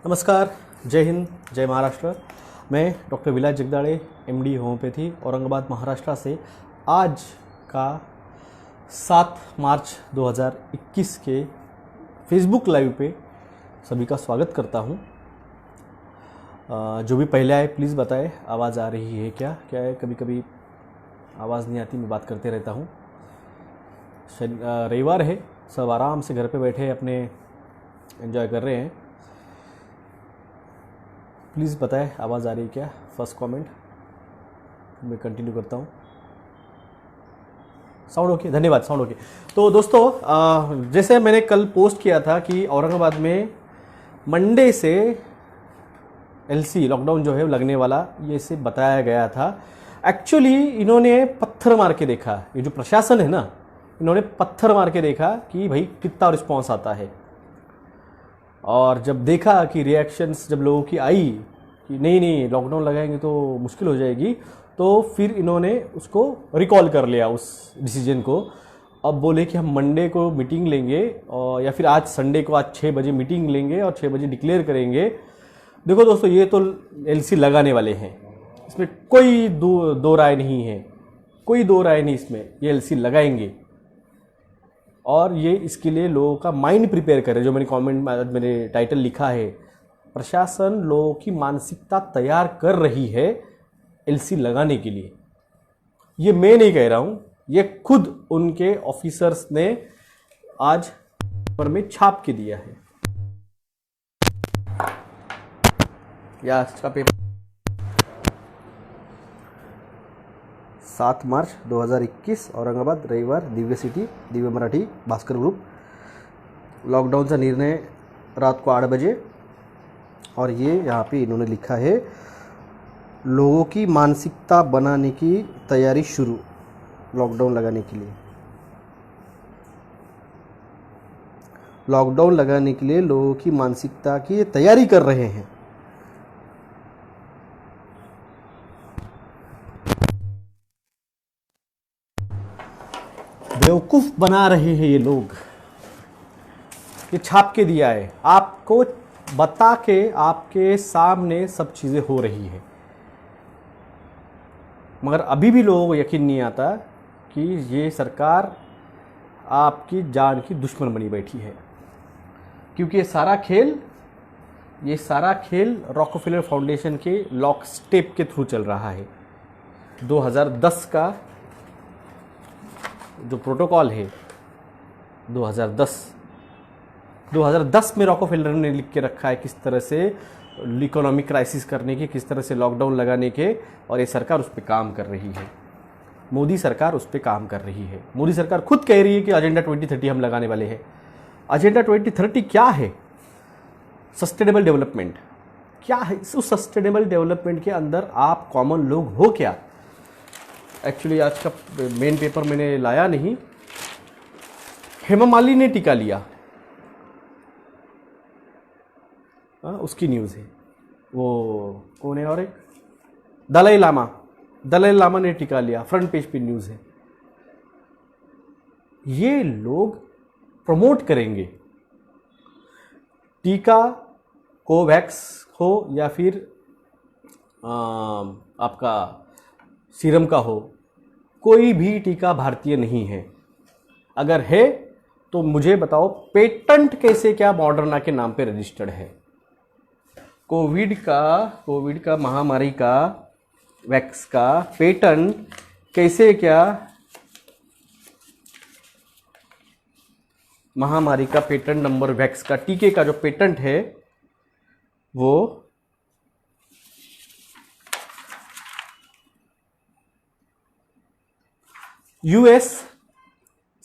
नमस्कार, जय हिंद, जय महाराष्ट्र। मैं डॉक्टर विलास जगदाड़े, एमडी होम्योपैथी, औरंगाबाद महाराष्ट्र से आज का 7 मार्च 2021 के फेसबुक लाइव पे सभी का स्वागत करता हूं। जो भी पहले आए प्लीज़ बताएं आवाज़ आ रही है क्या है। कभी कभी आवाज़ नहीं आती, मैं बात करते रहता हूं। रविवार है, सब आराम से घर पे बैठे अपने एंजॉय कर रहे हैं। प्लीज़ बताएं आवाज़ आ रही है क्या। फर्स्ट कमेंट, मैं कंटिन्यू करता हूँ। साउंड ओके, धन्यवाद, साउंड ओके। तो दोस्तों, जैसे मैंने कल पोस्ट किया था कि औरंगाबाद में मंडे से एलसी लॉकडाउन जो है लगने वाला, ये से बताया गया था। एक्चुअली इन्होंने पत्थर मार के देखा, ये जो प्रशासन है ना, इन्होंने पत्थर मार के देखा कि भाई कितना रिस्पॉन्स आता है। और जब देखा कि रिएक्शंस जब लोगों की आई कि नहीं लॉकडाउन लगाएंगे तो मुश्किल हो जाएगी, तो फिर इन्होंने उसको रिकॉल कर लिया उस डिसीजन को। अब बोले कि हम मंडे को मीटिंग लेंगे, और या फिर आज संडे को आज 6 बजे मीटिंग लेंगे और 6 बजे डिक्लेयर करेंगे। देखो दोस्तों, ये तो एलसी लगाने वाले हैं, इसमें कोई दो राय नहीं है, कोई दो राय नहीं इसमें। ये एलसी लगाएंगे और ये इसके लिए लोगों का माइंड प्रिपेयर करे। जो मैंने कमेंट में मैंने टाइटल लिखा है, प्रशासन लोगों की मानसिकता तैयार कर रही है एलसी लगाने के लिए। ये मैं नहीं कह रहा हूं, ये खुद उनके ऑफिसर्स ने आज पेपर में छाप के दिया है। या इसका पेपर 7 मार्च 2021 औरंगाबाद, रविवार, दिव्य सिटी, दिव्य मराठी, भास्कर ग्रुप। लॉकडाउनचा निर्णय रात को 8 बजे। और ये यहाँ पे इन्होंने लिखा है, लोगों की मानसिकता बनाने की तैयारी शुरू लॉकडाउन लगाने के लिए। लॉकडाउन लगाने के लिए लोगों की मानसिकता की तैयारी कर रहे हैं। बेवकूफ बना रहे हैं ये लोग। ये छाप के दिया है, आपको बता के आपके सामने सब चीजें हो रही है, मगर अभी भी लोगों को यकीन नहीं आता कि ये सरकार आपकी जान की दुश्मन बनी बैठी है। क्योंकि ये सारा खेल रॉकफेलर फाउंडेशन के लॉक स्टेप के थ्रू चल रहा है। 2010 का जो प्रोटोकॉल है, 2010 में रॉकफेलर ने लिख के रखा है किस तरह से इकोनॉमिक क्राइसिस करने की, किस तरह से लॉकडाउन लगाने के, और ये सरकार उस पर काम कर रही है। मोदी सरकार उस पर काम कर रही है। मोदी सरकार खुद कह रही है कि एजेंडा 2030 हम लगाने वाले हैं। एजेंडा 2030 क्या है? सस्टेनेबल डेवलपमेंट क्या है? उस सस्टेनेबल डेवलपमेंट के अंदर आप कॉमन लोग हो क्या? एक्चुअली आज का मेन पेपर मैंने लाया नहीं। हेमा मालिनी ने टीका लिया, उसकी न्यूज़ है। वो कौन है? और एक दलाई लामा ने टीका लिया, फ्रंट पेज पे न्यूज़ है। ये लोग प्रमोट करेंगे टीका, कोवैक्स हो या फिर आपका सीरम का हो, कोई भी टीका भारतीय नहीं है। अगर है तो मुझे बताओ, पेटेंट कैसे क्या मॉडर्ना के नाम पे रजिस्टर्ड है? कोविड का महामारी का वैक्स का पेटेंट कैसे क्या, महामारी का पेटेंट नंबर, वैक्स का टीके का जो पेटेंट है वो US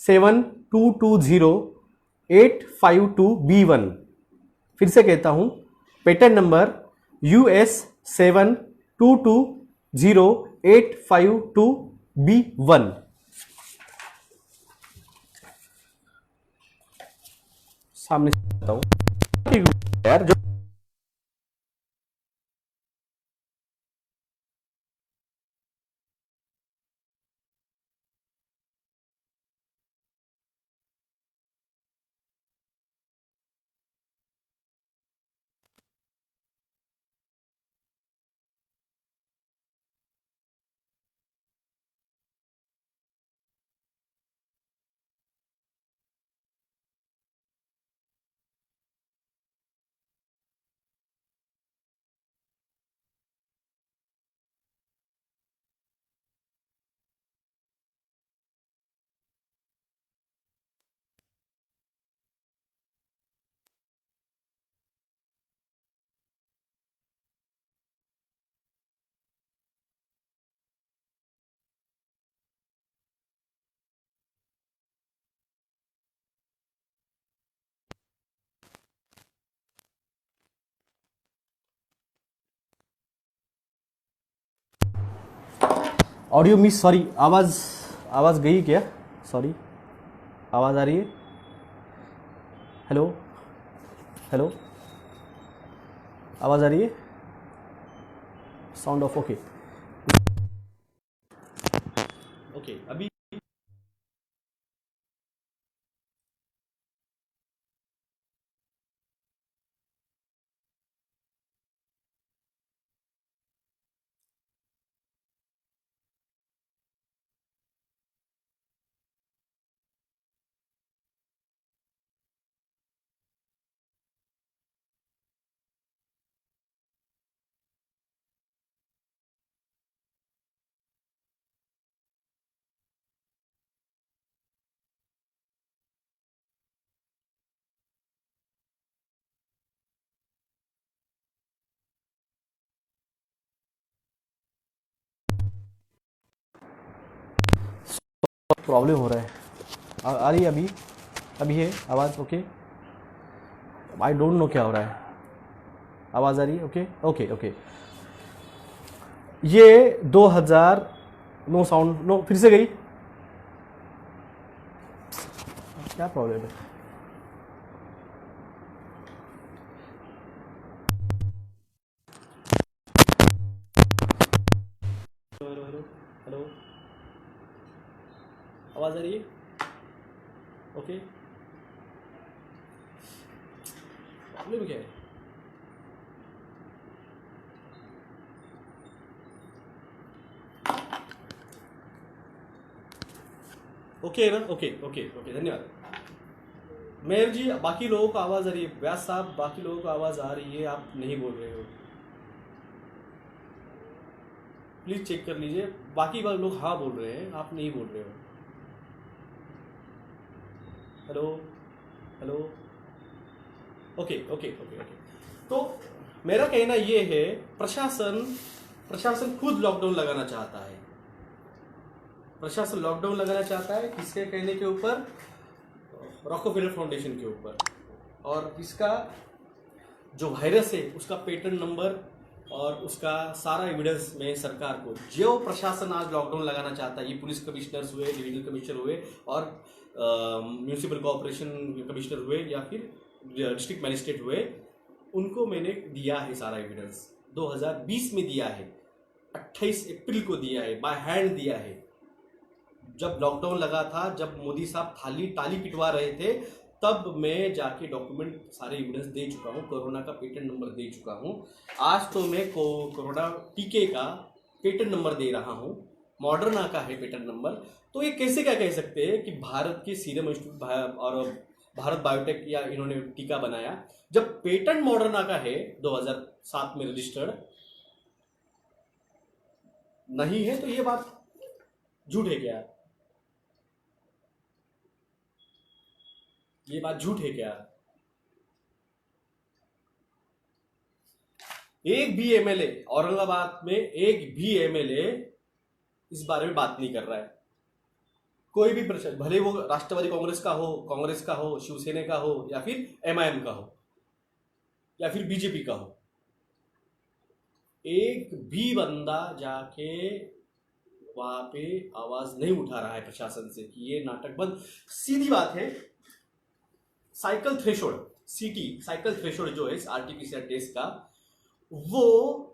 7220-852B1। फिर से कहता हूं, पेटेंट नंबर US 7220-852B1। सामने से बताऊं यार, जो ऑडियो मिस, सॉरी, आवाज़ गई क्या? सॉरी, आवाज़ आ रही है? हेलो हेलो, आवाज़ आ रही है? Sound of, okay okay. अभी प्रॉब्लम हो रहा है। आ रही है अभी? अभी है आवाज़? ओके, आई डोंट नो क्या हो रहा है। आवाज़ आ रही है? Okay okay okay. ये 2000, नो साउंड, नो, फिर से गई, क्या प्रॉब्लम है? हेलो हेलो हेलो, आवाज़ आ रही है? ओके, प्रॉब्लम क्या है? ओके ना, ओके ओके ओके, धन्यवाद। मेयर जी, बाकी लोगों को आवाज़ आ रही है? व्यास साहब, बाकी लोगों को आवाज़ आ रही है, आप नहीं बोल रहे हो, प्लीज़ चेक कर लीजिए। बाकी वाले लोग हाँ बोल रहे हैं, आप नहीं बोल रहे हो। Hello hello, okay okay okay okay. तो मेरा कहना ये है, प्रशासन खुद लॉकडाउन लगाना चाहता है। प्रशासन लॉकडाउन लगाना चाहता है, किसके कहने के ऊपर? रॉकफेलर फाउंडेशन के ऊपर। और इसका जो वायरस है उसका पेटेंट नंबर और उसका सारा एविडेंस में सरकार को, जो प्रशासन आज लॉकडाउन लगाना चाहता है, ये पुलिस कमिश्नर्स हुए, डिविजनल कमिश्नर हुए और म्यूनिसिपल कॉर्पोरेशन कमिश्नर हुए या फिर डिस्ट्रिक्ट मैजिस्ट्रेट हुए, उनको मैंने दिया है सारा एविडेंस। 2020 में दिया है, 28 अप्रैल को दिया है, बाय हैंड दिया है। जब लॉकडाउन लगा था, जब मोदी साहब ताली पिटवा रहे थे, तब मैं जाके डॉक्यूमेंट सारे एविडेंस दे चुका हूँ, कोरोना का पेटेंट नंबर दे चुका हूँ। आज तो मैं कोरोना टीके का पेटेंट नंबर दे रहा हूँ, मॉडर्ना का है पेटेंट नंबर। तो ये कैसे क्या कह सकते हैं कि भारत के सीरम इंस्टीट्यूट और भारत बायोटेक या इन्होंने टीका बनाया, जब पेटेंट मॉडर्ना का है 2007 में रजिस्टर्ड नहीं है, तो ये बात झूठ है क्या? ये बात झूठ है क्या? एक भी एमएलए औरंगाबाद में, एक भी एमएलए इस बारे में बात नहीं कर रहा है। कोई भी प्रश्न, भले वो राष्ट्रवादी कांग्रेस का हो, शिवसेना का हो या फिर एमआईएम का हो या फिर बीजेपी का हो, एक भी बंदा जाके वहां पे आवाज नहीं उठा रहा है प्रशासन से कि ये नाटक बंद। सीधी बात है, साइकिल थ्रेशोल्ड, सीटी साइकिल थ्रेशोल्ड जो है इस आरटीपीसीआर टेस्ट का, वो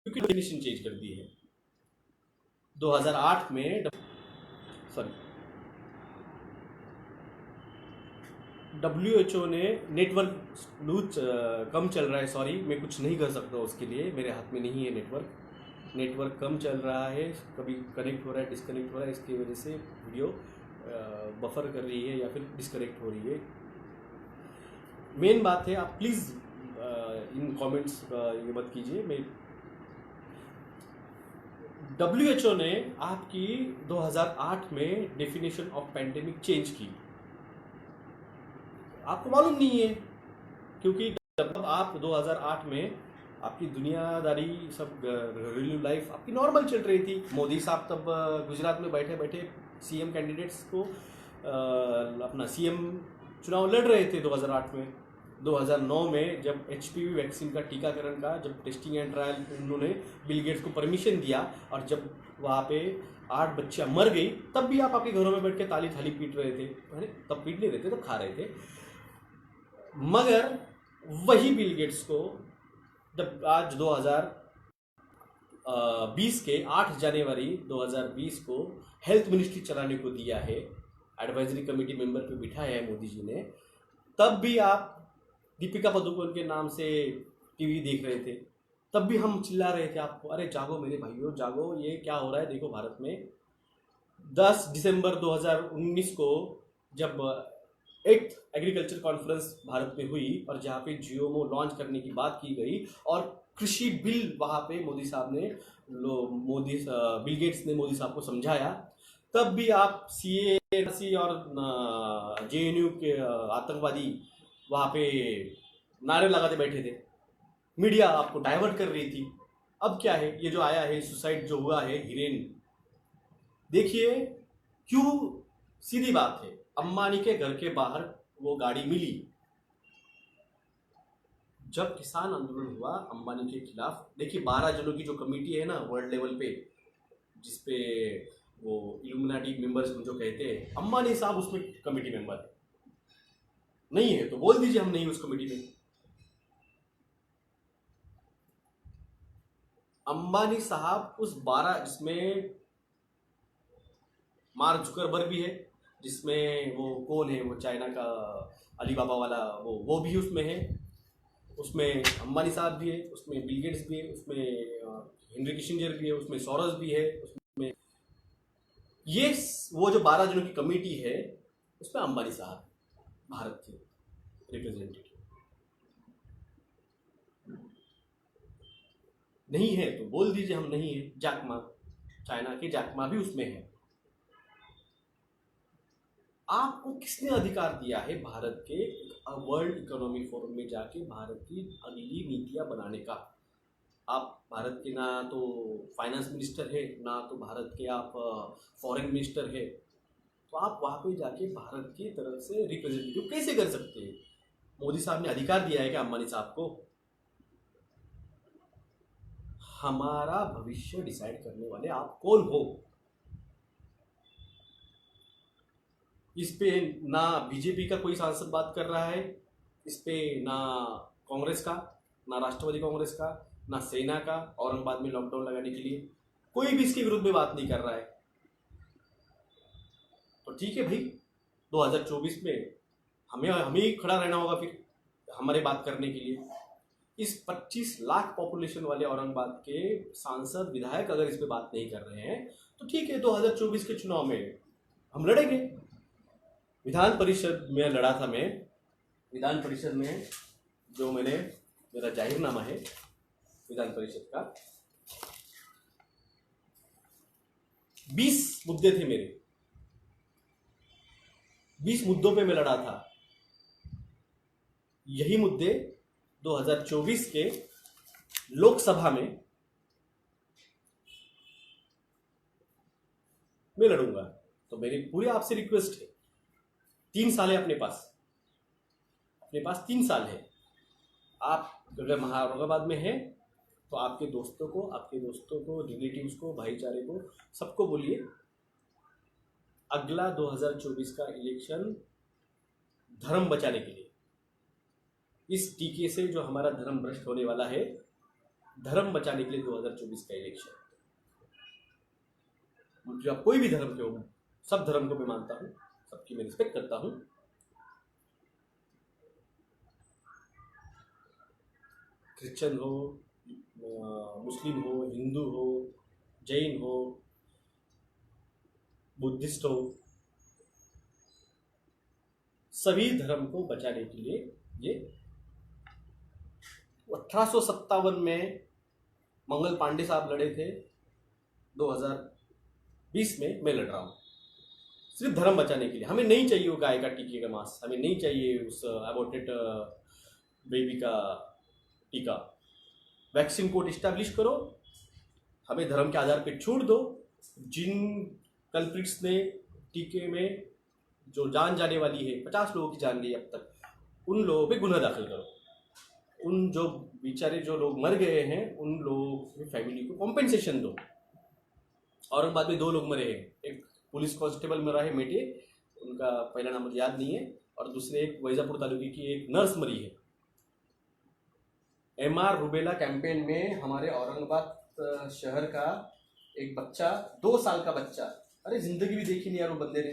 क्योंकि डेफिनेशन चेंज कर दी है 2008 में, सॉरी, WHO ने नेटवर्क लूज कम चल रहा है, सॉरी मैं कुछ नहीं कर सकता उसके लिए, मेरे हाथ में नहीं है नेटवर्क कम चल रहा है, कभी कनेक्ट हो रहा है, डिस्कनेक्ट हो रहा है, इसकी वजह से वीडियो बफर कर रही है या फिर डिस्कनेक्ट हो रही है। मेन बात है, आप प्लीज़ इन कमेंट्स ये मत कीजिए। मैं WHO ने आपकी 2008 में डेफिनेशन ऑफ पैंडेमिक चेंज की, आपको मालूम नहीं है, क्योंकि जब आप 2008 में आपकी दुनियादारी सब रियल लाइफ आपकी नॉर्मल चल रही थी। मोदी साहब तब गुजरात में बैठे बैठे सीएम कैंडिडेट्स को अपना सीएम चुनाव लड़ रहे थे 2008 में। 2009 में जब HPV वैक्सीन का टीकाकरण का जब टेस्टिंग एंड ट्रायल उन्होंने बिल गेट्स को परमिशन दिया, और जब वहाँ पे 8 बच्चियाँ मर गई, तब भी आप आपके घरों में बैठ के ताली थाली पीट रहे थे, है ना? तब पीट नहीं रहे थे, तब खा रहे थे। मगर वही बिल गेट्स को जब आज 2020 के 8 जनवरी 2020 को हेल्थ मिनिस्ट्री चलाने को दिया है, एडवाइजरी कमेटी मेंबर पे बिठाया है मोदी जी ने, तब भी आप दीपिका पादुकोण के नाम से टीवी देख रहे थे, तब भी हम चिल्ला रहे थे आपको, अरे जागो मेरे भाइयों जागो, ये क्या हो रहा है देखो भारत में। 10 दिसंबर 2019 को जब 8th एग्रीकल्चर कॉन्फ्रेंस भारत में हुई और जहाँ पे जीओएमओ लॉन्च करने की बात की गई और कृषि बिल वहाँ पे मोदी साहब ने बिल गेट्स ने मोदी साहब को समझाया, तब भी आप CA और JNU के आतंकवादी वहाँ पे नारे लगाते बैठे थे, मीडिया आपको डाइवर्ट कर रही थी। अब क्या है, ये जो आया है सुसाइड जो हुआ है हिरेन, देखिए क्यों, सीधी बात है, अंबानी के घर के बाहर वो गाड़ी मिली। जब किसान आंदोलन हुआ अंबानी के खिलाफ, देखिए 12 जनों की जो कमेटी है ना वर्ल्ड लेवल पे, जिसपे वो इल्यूमिनाटी मेंबर्स जो कहते हैं, अंबानी साहब उसमें कमेटी मेंबर है, नहीं है तो बोल दीजिए हम नहीं उस कमेटी में। अंबानी साहब उस 12, जिसमें मार्क जुकरबर्ग भी है, जिसमें वो कौन है वो चाइना का अलीबाबा वाला वो भी उसमें है, उसमें अंबानी साहब भी है, उसमें बिल गेट्स भी है, उसमें हेनरी किसिंजर भी है, उसमें सोरोस भी है, उसमें ये वो जो 12 जनों की कमेटी है उसमें अंबानी साहब भारत के रिप्रेजेंटेटिव नहीं है तो बोल दीजिए हम नहीं है। जैक मा, चाइना के जैक मा भी उसमें है। आपको किसने अधिकार दिया है भारत के वर्ल्ड इकोनॉमिक फोरम में जाके भारत की अगली नीतियां बनाने का? आप भारत के ना तो फाइनेंस मिनिस्टर है, ना तो भारत के आप फॉरेन मिनिस्टर है, तो आप वहाँ पे जाके भारत की तरफ से रिप्रेजेंटेटिव कैसे कर सकते हैं? मोदी साहब ने अधिकार दिया है क्या अंबानी साहब को? हमारा भविष्य डिसाइड करने वाले आप कौन हो? इस पे ना बीजेपी का कोई सांसद बात कर रहा है, इस पे ना कांग्रेस का, ना राष्ट्रवादी कांग्रेस का, ना सेना का, औरंगाबाद में लॉकडाउन लगाने के लिए कोई भी इसके विरुद्ध में बात नहीं कर रहा है। तो ठीक है भाई, 2024 में हमें ही खड़ा रहना होगा फिर हमारे बात करने के लिए। इस 25 लाख पॉपुलेशन वाले औरंगाबाद के सांसद विधायक अगर इस पे बात नहीं कर रहे हैं तो ठीक है, 2024 के चुनाव में हम लड़ेंगे। विधान परिषद में लड़ा था मैं, विधान परिषद में जो मेरा जाहिरनामा है विधान परिषद का, 20 मुद्दे थे मेरे, 20 मुद्दों पे मैं लड़ा था। यही मुद्दे 2024 के लोकसभा में मैं लड़ूंगा। तो मेरी पूरी आपसे रिक्वेस्ट है, 3 साल है अपने पास 3 साल है। आप अगर औरंगाबाद में हैं तो आपके दोस्तों को, रिलेटिव्स को, भाईचारे को, सबको बोलिए अगला 2024 का इलेक्शन धर्म बचाने के लिए, इस टीके से जो हमारा धर्म भ्रष्ट होने वाला है, धर्म बचाने के लिए 2024 का इलेक्शन। जो आप कोई भी धर्म के हो, सब धर्म को मैं मानता हूं, सबकी मैं रिस्पेक्ट करता हूं, क्रिश्चियन हो, मुस्लिम हो, हिंदू हो, जैन हो, बुद्धिस्ट हो, सभी धर्म को बचाने के लिए ये 1857 में मंगल पांडे साहब लड़े थे, 2020 में मैं लड़ रहा हूं, सिर्फ धर्म बचाने के लिए। हमें नहीं चाहिए वो गाय का टीके का मांस, हमें नहीं चाहिए उस अबॉर्टेड बेबी का टीका। वैक्सीन कोड इस्टेब्लिश करो, हमें धर्म के आधार पर छूट दो। जिन कल्प्रिट्स ने टीके में जो जान जाने वाली है, 50 लोगों की जान ली अब तक, उन लोगों पे गुनाह दाखिल करो, उन जो बेचारे जो लोग मर गए हैं उन लोगों की फैमिली को कॉम्पेंसेशन दो। औरंगाबाद में 2 लोग मरे हैं, एक पुलिस कांस्टेबल मरा है मेटे, उनका पहला नाम मुझे याद नहीं है, और दूसरे एक वैजापुर तालुके की एक नर्स मरी है। MR रूबेला कैंपेन में हमारे औरंगाबाद शहर का एक बच्चा, 2 साल का बच्चा, अरे जिंदगी भी देखी नहीं यार वो बंदे ने,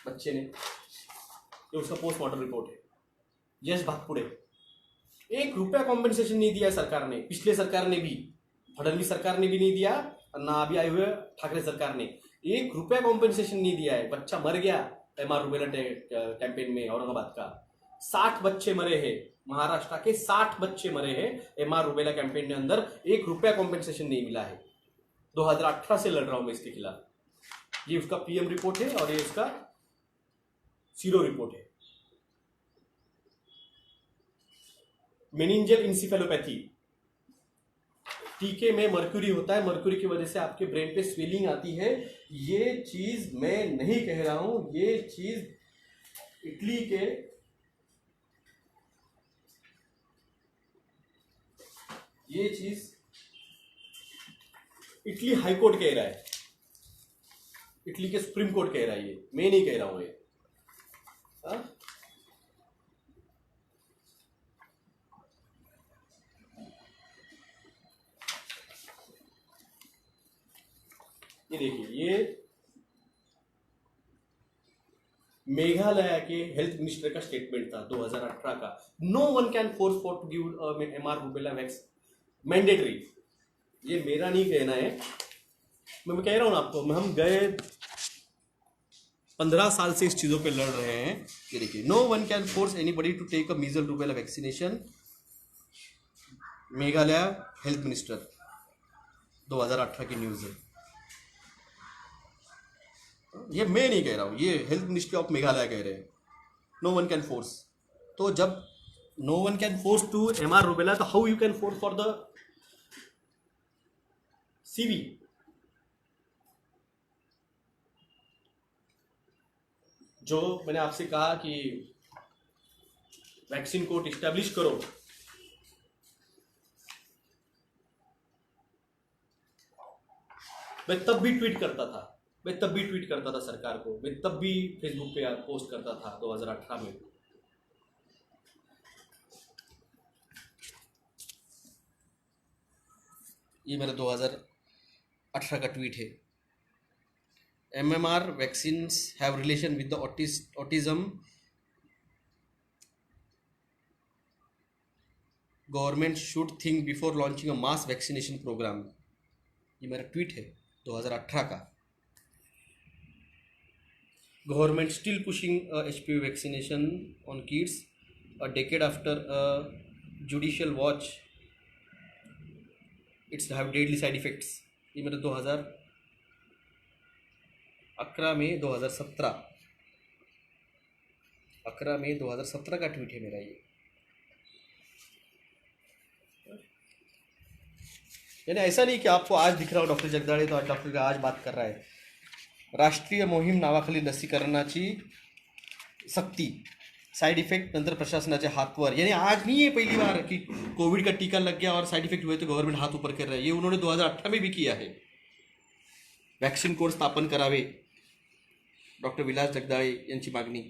बच्चे ने, ये उसका पोस्टमार्टम रिपोर्ट है। यश भागपुड़े, 1 रुपया कॉम्पेंसेशन नहीं दिया सरकार ने, पिछले सरकार ने भी, फडणवीस सरकार ने भी नहीं दिया, और ना अभी आए हुए ठाकरे सरकार ने 1 रुपया कॉम्पेंसेशन नहीं दिया है। बच्चा मर गया MR रूबेला कैंपेन में औरंगाबाद का, 60 बच्चे मरे हैं, महाराष्ट्र के 60 बच्चे मरे हैं MR रूबेला कैंपेन के अंदर, 1 रुपया कॉम्पेंसेशन नहीं मिला है। 2018 से लड़ रहा हूं मैं इसके खिलाफ। ये उसका PM रिपोर्ट है और ये उसका सीरो रिपोर्ट है। मेनिंजल इंसिफेलोपैथी, टीके में मर्क्यूरी होता है, मर्क्यूरी की वजह से आपके ब्रेन पे स्वेलिंग आती है। ये चीज मैं नहीं कह रहा हूं, ये चीज इटली के इटली हाई कोर्ट कह रहा है, इटली के सुप्रीम कोर्ट कह रहा है, ये मैं नहीं कह रहा हूं। ये देखिए, ये मेघालय के हेल्थ मिनिस्टर का स्टेटमेंट था 2018 का। No one can force for to give MR rubella vaccine mandatory. ये मेरा नहीं कहना है, मैं कह रहा हूं आपको, हम गए 15 साल से इस चीजों पे लड़ रहे हैं। ये देखिए, no one can force anybody to take a measles rubella vaccination, Meghalaya health minister, 2018 की न्यूज है। ये मैं नहीं कह रहा हूं, ये हेल्थ मिनिस्ट्री ऑफ मेघालय कह रहे हैं, नो वन कैन फोर्स। तो जब no one can force to MR rubella, तो how you can force for the CV? जो मैंने आपसे कहा कि वैक्सीन कोर्ट इस्टेब्लिश करो, मैं तब भी ट्वीट करता था, सरकार को, मैं तब भी फेसबुक पे पोस्ट करता था 2018 में। ये मेरा 2018 का ट्वीट है। MMR vaccines have relation with the autism. Government should think before launching a mass vaccination program. ये मेरा ट्वीट है 2018 का। Government still pushing HPV vaccination on kids a decade after a judicial watch. It's have deadly side effects. ये मेरा 2011 में 2017 का tweet है मेरा ये। यानी ऐसा नहीं कि आपको आज दिख रहा हो डॉक्टर जगदाळे तो आज डॉक्टर आज बात कर रहा है। राष्ट्रीय मोहीम नावाखाली लसीकरणाची सक्ती, साइड इफेक्ट नंतर प्रशासनाच्या हातवर। यानी आज नहीं है पहली बार कि कोविड का टीका लग गया और साइड इफेक्ट हुए तो गवर्नमेंट हाथ ऊपर कर रहा है। ये उन्होंने 2018 में भी किया है। वैक्सीन कोर्ट स्थापन करावे, डॉक्टर विलास जगदाळे यांची मागणी।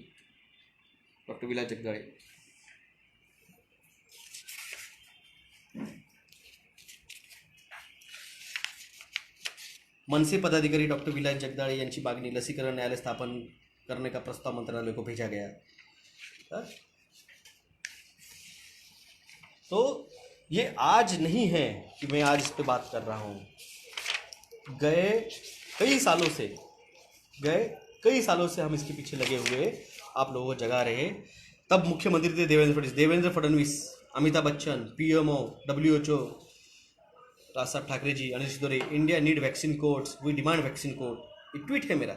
डॉक्टर विलास जगदाळे, मनसे पदाधिकारी डॉक्टर विलास जगदाळे यांची मागणी, लसीकरण न्यायालय स्थापन करने का प्रस्ताव मंत्रालय को भेजा गया। तो ये आज नहीं है कि मैं आज इस पे बात कर रहा हूँ। गए कई सालों से हम इसके पीछे लगे हुए, आप लोगों को जगा रहे। तब मुख्यमंत्री थे देवेंद्र फडणवीस, अमिताभ बच्चन, PMO, WHO, राज साहब Thackeray ji, Anil Sidore. India need vaccine codes, we demand vaccine code. ये ट्वीट है मेरा।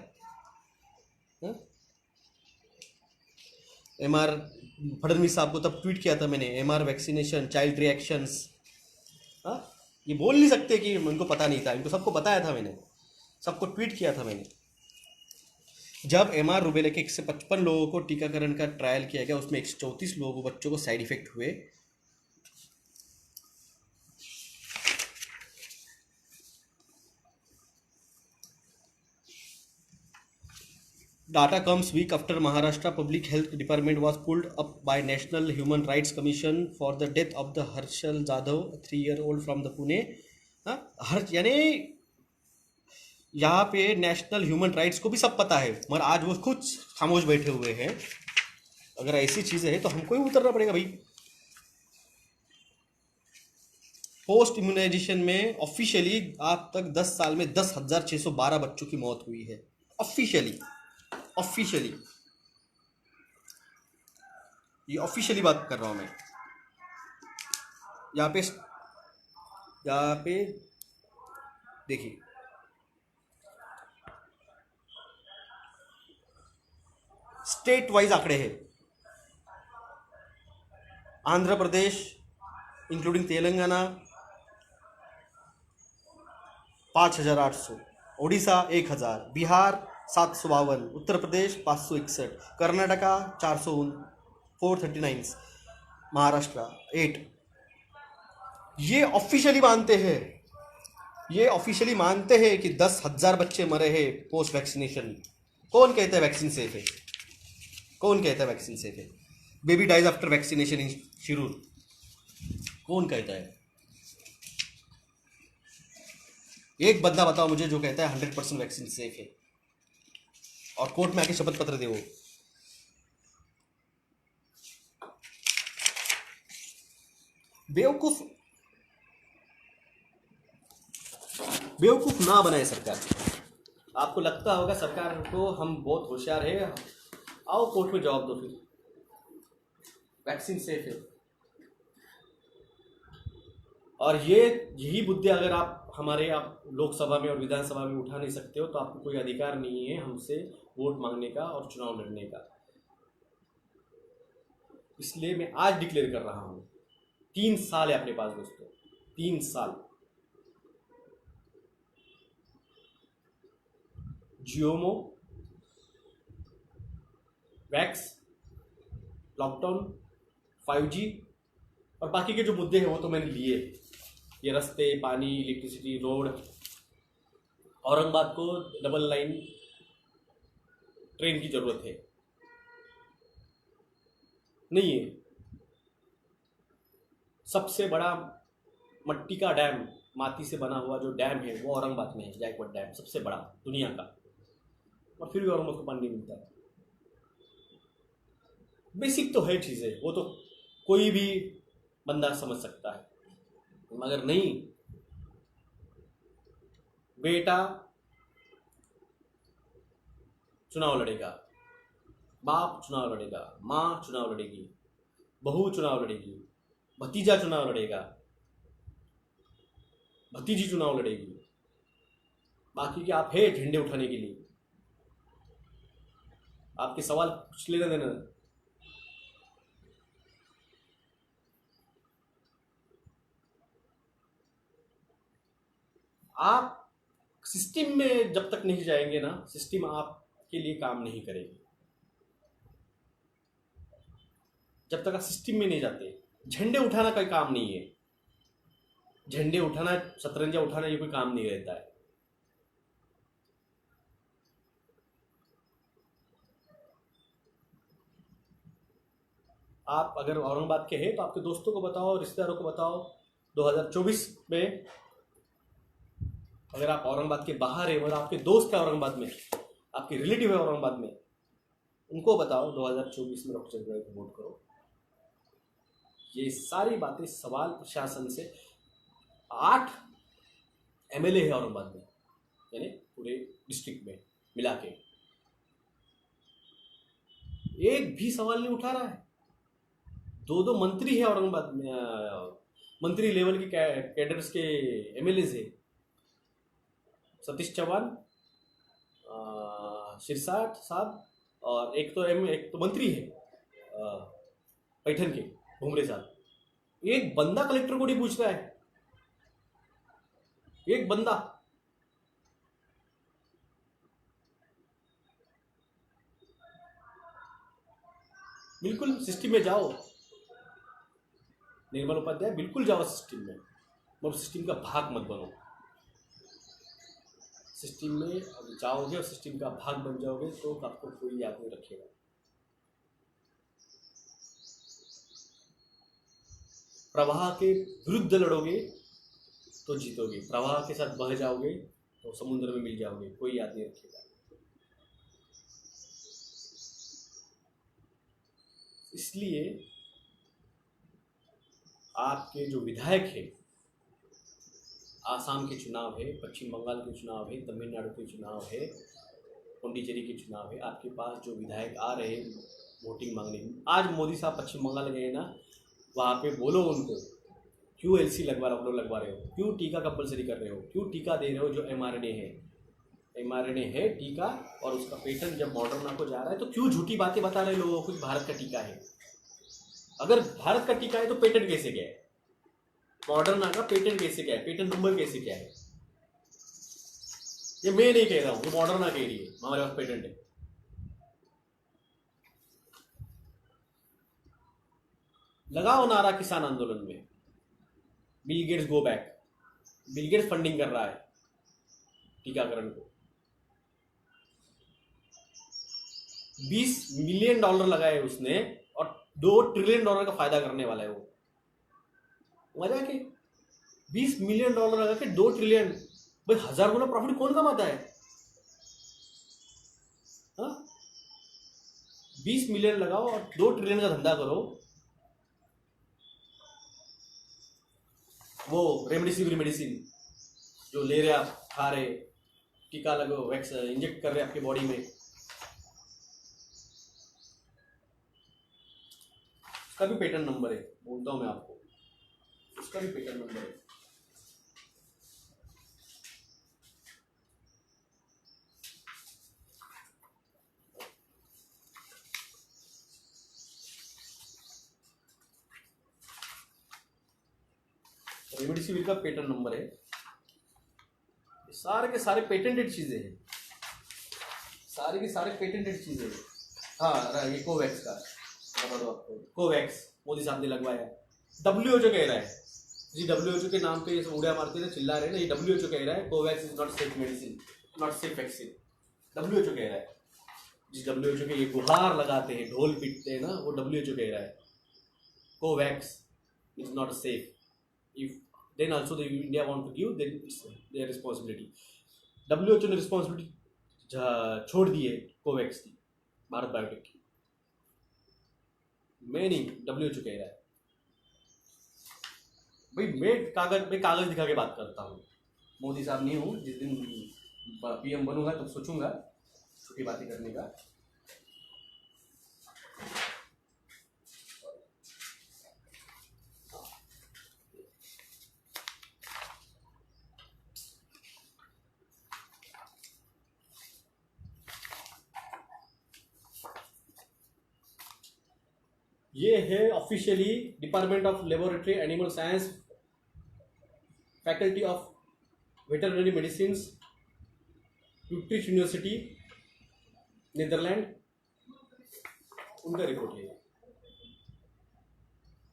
MR फडणवीस साहब को तब ट्वीट किया था मैंने, MR वैक्सीनेशन चाइल्ड रिएक्शंस। ये बोल नहीं सकते कि इनको पता नहीं था, इनको सबको बताया था मैंने, सबको ट्वीट किया था मैंने। जब एमआर रूबेला के 155 लोगों को टीकाकरण का ट्रायल किया गया, उसमें 134 लोगों को बच्चों को साइड इफेक्ट हुए। Data comes week after Maharashtra Public Health Department was pulled up by National Human Rights Commission for the death of the Harshal Jadhav, a 3-year-old from the Pune। यानी यहाँ पे नेशनल ह्यूमन राइट्स को भी सब पता है, मगर आज वो खुद खामोश बैठे हुए हैं। अगर ऐसी चीजें हैं तो हमको ही उतरना पड़ेगा भाई। पोस्ट इम्यूनाइजेशन में ऑफिशियली आज तक 10 साल में 10,612 बच्चों की मौत हुई है। ऑफिशियली ये ऑफिशियली बात कर रहा हूं मैं। यहाँ पे देखिए, स्टेट वाइज आंकड़े हैं। आंध्र प्रदेश इंक्लूडिंग तेलंगाना 5,800, ओडिशा 1,000, बिहार 752, उत्तर प्रदेश 561, कर्नाटका 439, महाराष्ट्र 8। ये ऑफिशियली मानते हैं कि 10,000 बच्चे मरे हैं पोस्ट वैक्सीनेशन। कौन कहता है वैक्सीन सेफ है? Baby dies after vaccination in Shirur, कौन कहता है? एक बंदा बताओ मुझे जो कहता है 100% वैक्सीन सेफ है, और कोर्ट में आके शपथ पत्र दे। वो बेवकूफ ना बनाए सरकार। आपको लगता होगा सरकार को हम बहुत होशियार है, आओ कोर्ट में जवाब दो, फिर वैक्सीन सेफ है। और यही मुद्दे अगर आप लोकसभा में और विधानसभा में उठा नहीं सकते हो तो आपको कोई अधिकार नहीं है हमसे वोट मांगने का और चुनाव लड़ने का। इसलिए मैं आज डिक्लेयर कर रहा हूं, 3 साल है अपने पास दोस्तों, 3 साल। जियोमो, वैक्स, लॉकडाउन, 5G और बाकी के जो मुद्दे हैं वो तो मैंने लिए। ये रास्ते, पानी, इलेक्ट्रिसिटी, रोड, औरंगाबाद को डबल लाइन ट्रेन की जरूरत है, नहीं है। सबसे बड़ा मट्टी का डैम, माटी से बना हुआ जो डैम है वो औरंगाबाद में है, जायकवाड़ डैम, सबसे बड़ा दुनिया का, और फिर भी औरंगाबाद को पानी नहीं मिलता है। बेसिक तो है चीजें, वो तो कोई भी बंदा समझ सकता है, मगर नहीं। बेटा चुनाव लड़ेगा, बाप चुनाव लड़ेगा, माँ चुनाव लड़ेगी, बहू चुनाव लड़ेगी, भतीजा चुनाव लड़ेगा, भतीजी चुनाव लड़ेगी, बाकी के आप है झंडे उठाने के लिए। आपके सवाल कुछ लेना देना। आप सिस्टम में जब तक नहीं जाएंगे ना, सिस्टम आपके लिए काम नहीं करेगी। जब तक आप सिस्टम में नहीं जाते, झंडे उठाना कोई काम नहीं है। झंडे उठाना, शतरंजा उठाना ये कोई काम नहीं रहता है। आप अगर औरंगाबाद के हैं तो आपके दोस्तों को बताओ, रिश्तेदारों को बताओ। 2024 में अगर आप औरंगाबाद के बाहर है और आपके दोस्त है औरंगाबाद में, आपके रिलेटिव है औरंगाबाद में, उनको बताओ 2024 में डॉक्टर चंद्रबाबू को वोट करो। ये सारी बातें सवाल प्रशासन से। 8 MLA है औरंगाबाद में, यानी पूरे डिस्ट्रिक्ट में मिला के, एक भी सवाल नहीं उठा रहा है। 2 मंत्री है औरंगाबाद में, मंत्री लेवल के कैडर्स के MLA है, सतीश चौहान, शिरसाट साहब, और एक तो मंत्री है पैठन के भुमरे साहब। एक बंदा कलेक्टर को नहीं पूछ रहा है, एक बंदा। बिल्कुल सिस्टम में जाओ निर्मल उपाध्याय, बिल्कुल जाओ सिस्टम में, मगर सिस्टम का भाग मत बनो। सिस्टम में जाओगे और सिस्टम का भाग बन जाओगे तो आपको कोई याद नहीं रखेगा। प्रवाह के विरुद्ध लड़ोगे तो जीतोगे, प्रवाह के साथ बह जाओगे तो समुद्र में मिल जाओगे, कोई याद नहीं रखेगा। इसलिए आपके जो विधायक है, आसाम के चुनाव है, पश्चिम बंगाल के चुनाव है, तमिलनाडु के चुनाव है, पुडुचेरी के चुनाव है, आपके पास जो विधायक आ रहे हैं वोटिंग मांगने, आज मोदी साहब पश्चिम बंगाल गए ना, वहाँ पे बोलो उनको क्यों एलसी लगवा रहे हो, क्यों टीका कंपलसरी कर रहे हो, क्यों टीका दे रहे हो जो mRNA है, mRNA है टीका, और उसका पेटेंट जब मॉडर्ना को जा रहा है तो क्यों झूठी बातें बता रहे लोगों को कि भारत का टीका है। अगर भारत का टीका है तो पेटेंट कैसे गया है, मॉडर्ना का पेटेंट कैसे गया है, पेटेंट नंबर कैसे क्या है। ये मैं नहीं कह रहा हूँ, ये मॉडर्ना कह रही है हमारे पास पेटेंट है। लगाओ नारा किसान आंदोलन में, Bill Gates go back, Bill Gates funding कर रहा है टीकाकरण को, $20 मिलियन लगाए उसने और $2 ट्रिलियन का फायदा करने वाला है वो। मजा के 20 मिलियन लगा के 2 ट्रिलियन, भाई 1000 गुना प्रॉफिट कौन कमाता है? हाँ, 20 मिलियन लगाओ और 2 ट्रिलियन का धंधा करो। वो रेमडेसिविर मेडिसिन जो ले रहे आप, खा रहे, टीका लगो, वैक्स इंजेक्ट कर रहे आपकी बॉडी में, उसका भी पेटेंट नंबर है, बोलता हूं मैं आपको, उसका भी पेटेंट नंबर है। रेमडेसिविर का पेटेंट नंबर है। सारे के सारे पेटेंटेड चीजें हैं, सारे के सारे पेटेंटेड चीजें हैं। हाँ, ये कोवैक्स का बता दो आपको, कोवैक्स मोदी साहब ने लगवाया। WHO कह रहा है जी, WHO के नाम पे उड़िया मारते हैं, चिल्ला रहे हैं ना, ये WHO कह रहा है Covax is not safe medicine, not safe vaccine, WHO कह रहा है जी। WHO के ये गुहार लगाते हैं, ढोल पीटते हैं ना, वो WHO कह रहा है Covax is not safe. If then also the India want to give, then it's their responsibility. WHO ने रिस्पॉन्सिबिलिटी छोड़ दी है कोवैक्स की, भारत बायोटेक की, मैं नहीं, WHO कह रहा है। भाई मैं कागज दिखा के बात करता हूँ, मोदी साहब नहीं हूँ। जिस दिन PM बनूंगा तब सोचूंगा छोटी बातें करने का। ये है officially department of laboratory animal science, faculty of veterinary medicine, Utrecht university, Netherland, उनका रिपोर्ट है।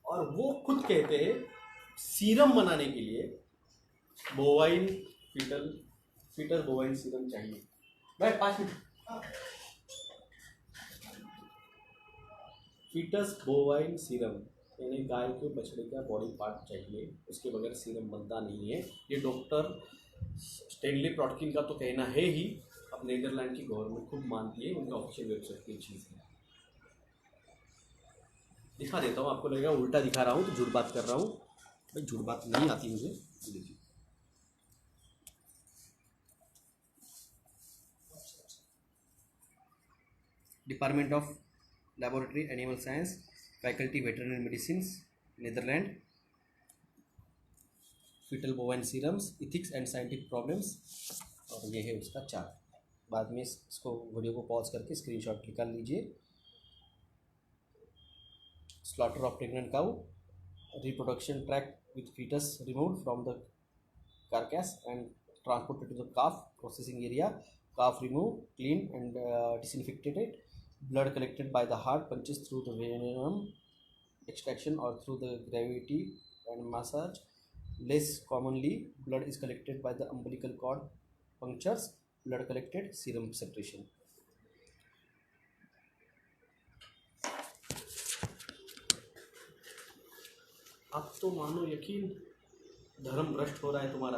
और वो खुद कहते हैं सीरम बनाने के लिए बोवाइन फीटल बोवाइन सीरम चाहिए। भाई 5 मिनट। फीटस बोवाइन सीरम यानी गाय के बछड़े का बॉडी पार्ट चाहिए, उसके बगैर सीरम बनता नहीं है। ये डॉक्टर स्टेनली प्लॉटकिन का तो कहना है ही, अब नीदरलैंड की गवर्नमेंट खुद मानती है, उनका ऑफिशियल वेबसाइट की चीज़ है। दिखा देता हूँ, आपको लगेगा उल्टा दिखा रहा हूँ तो झूठ बात कर रहा हूँ। भाई झूठ बात नहीं आती मुझे। देखिए department of laboratory animal science, faculty veterinary medicine, Netherland, fetal bovine serums, ethics and scientific problems, और ये है उसका चार्ट। बाद में इसको वीडियो को पॉज करके स्क्रीनशॉट निकाल लीजिए। Slaughter of pregnant cow, reproduction tract with fetus removed from the carcass and transported to the calf processing area, calf removed, cleaned and disinfected, blood collected by the heart punches through the venom extraction or through the gravity and massage. Less commonly, blood is collected by the umbilical cord punctures, blood collected serum secretion. अब तो मानो यकीन धर्म भ्रष्ट हो रहा है तुम्हारा,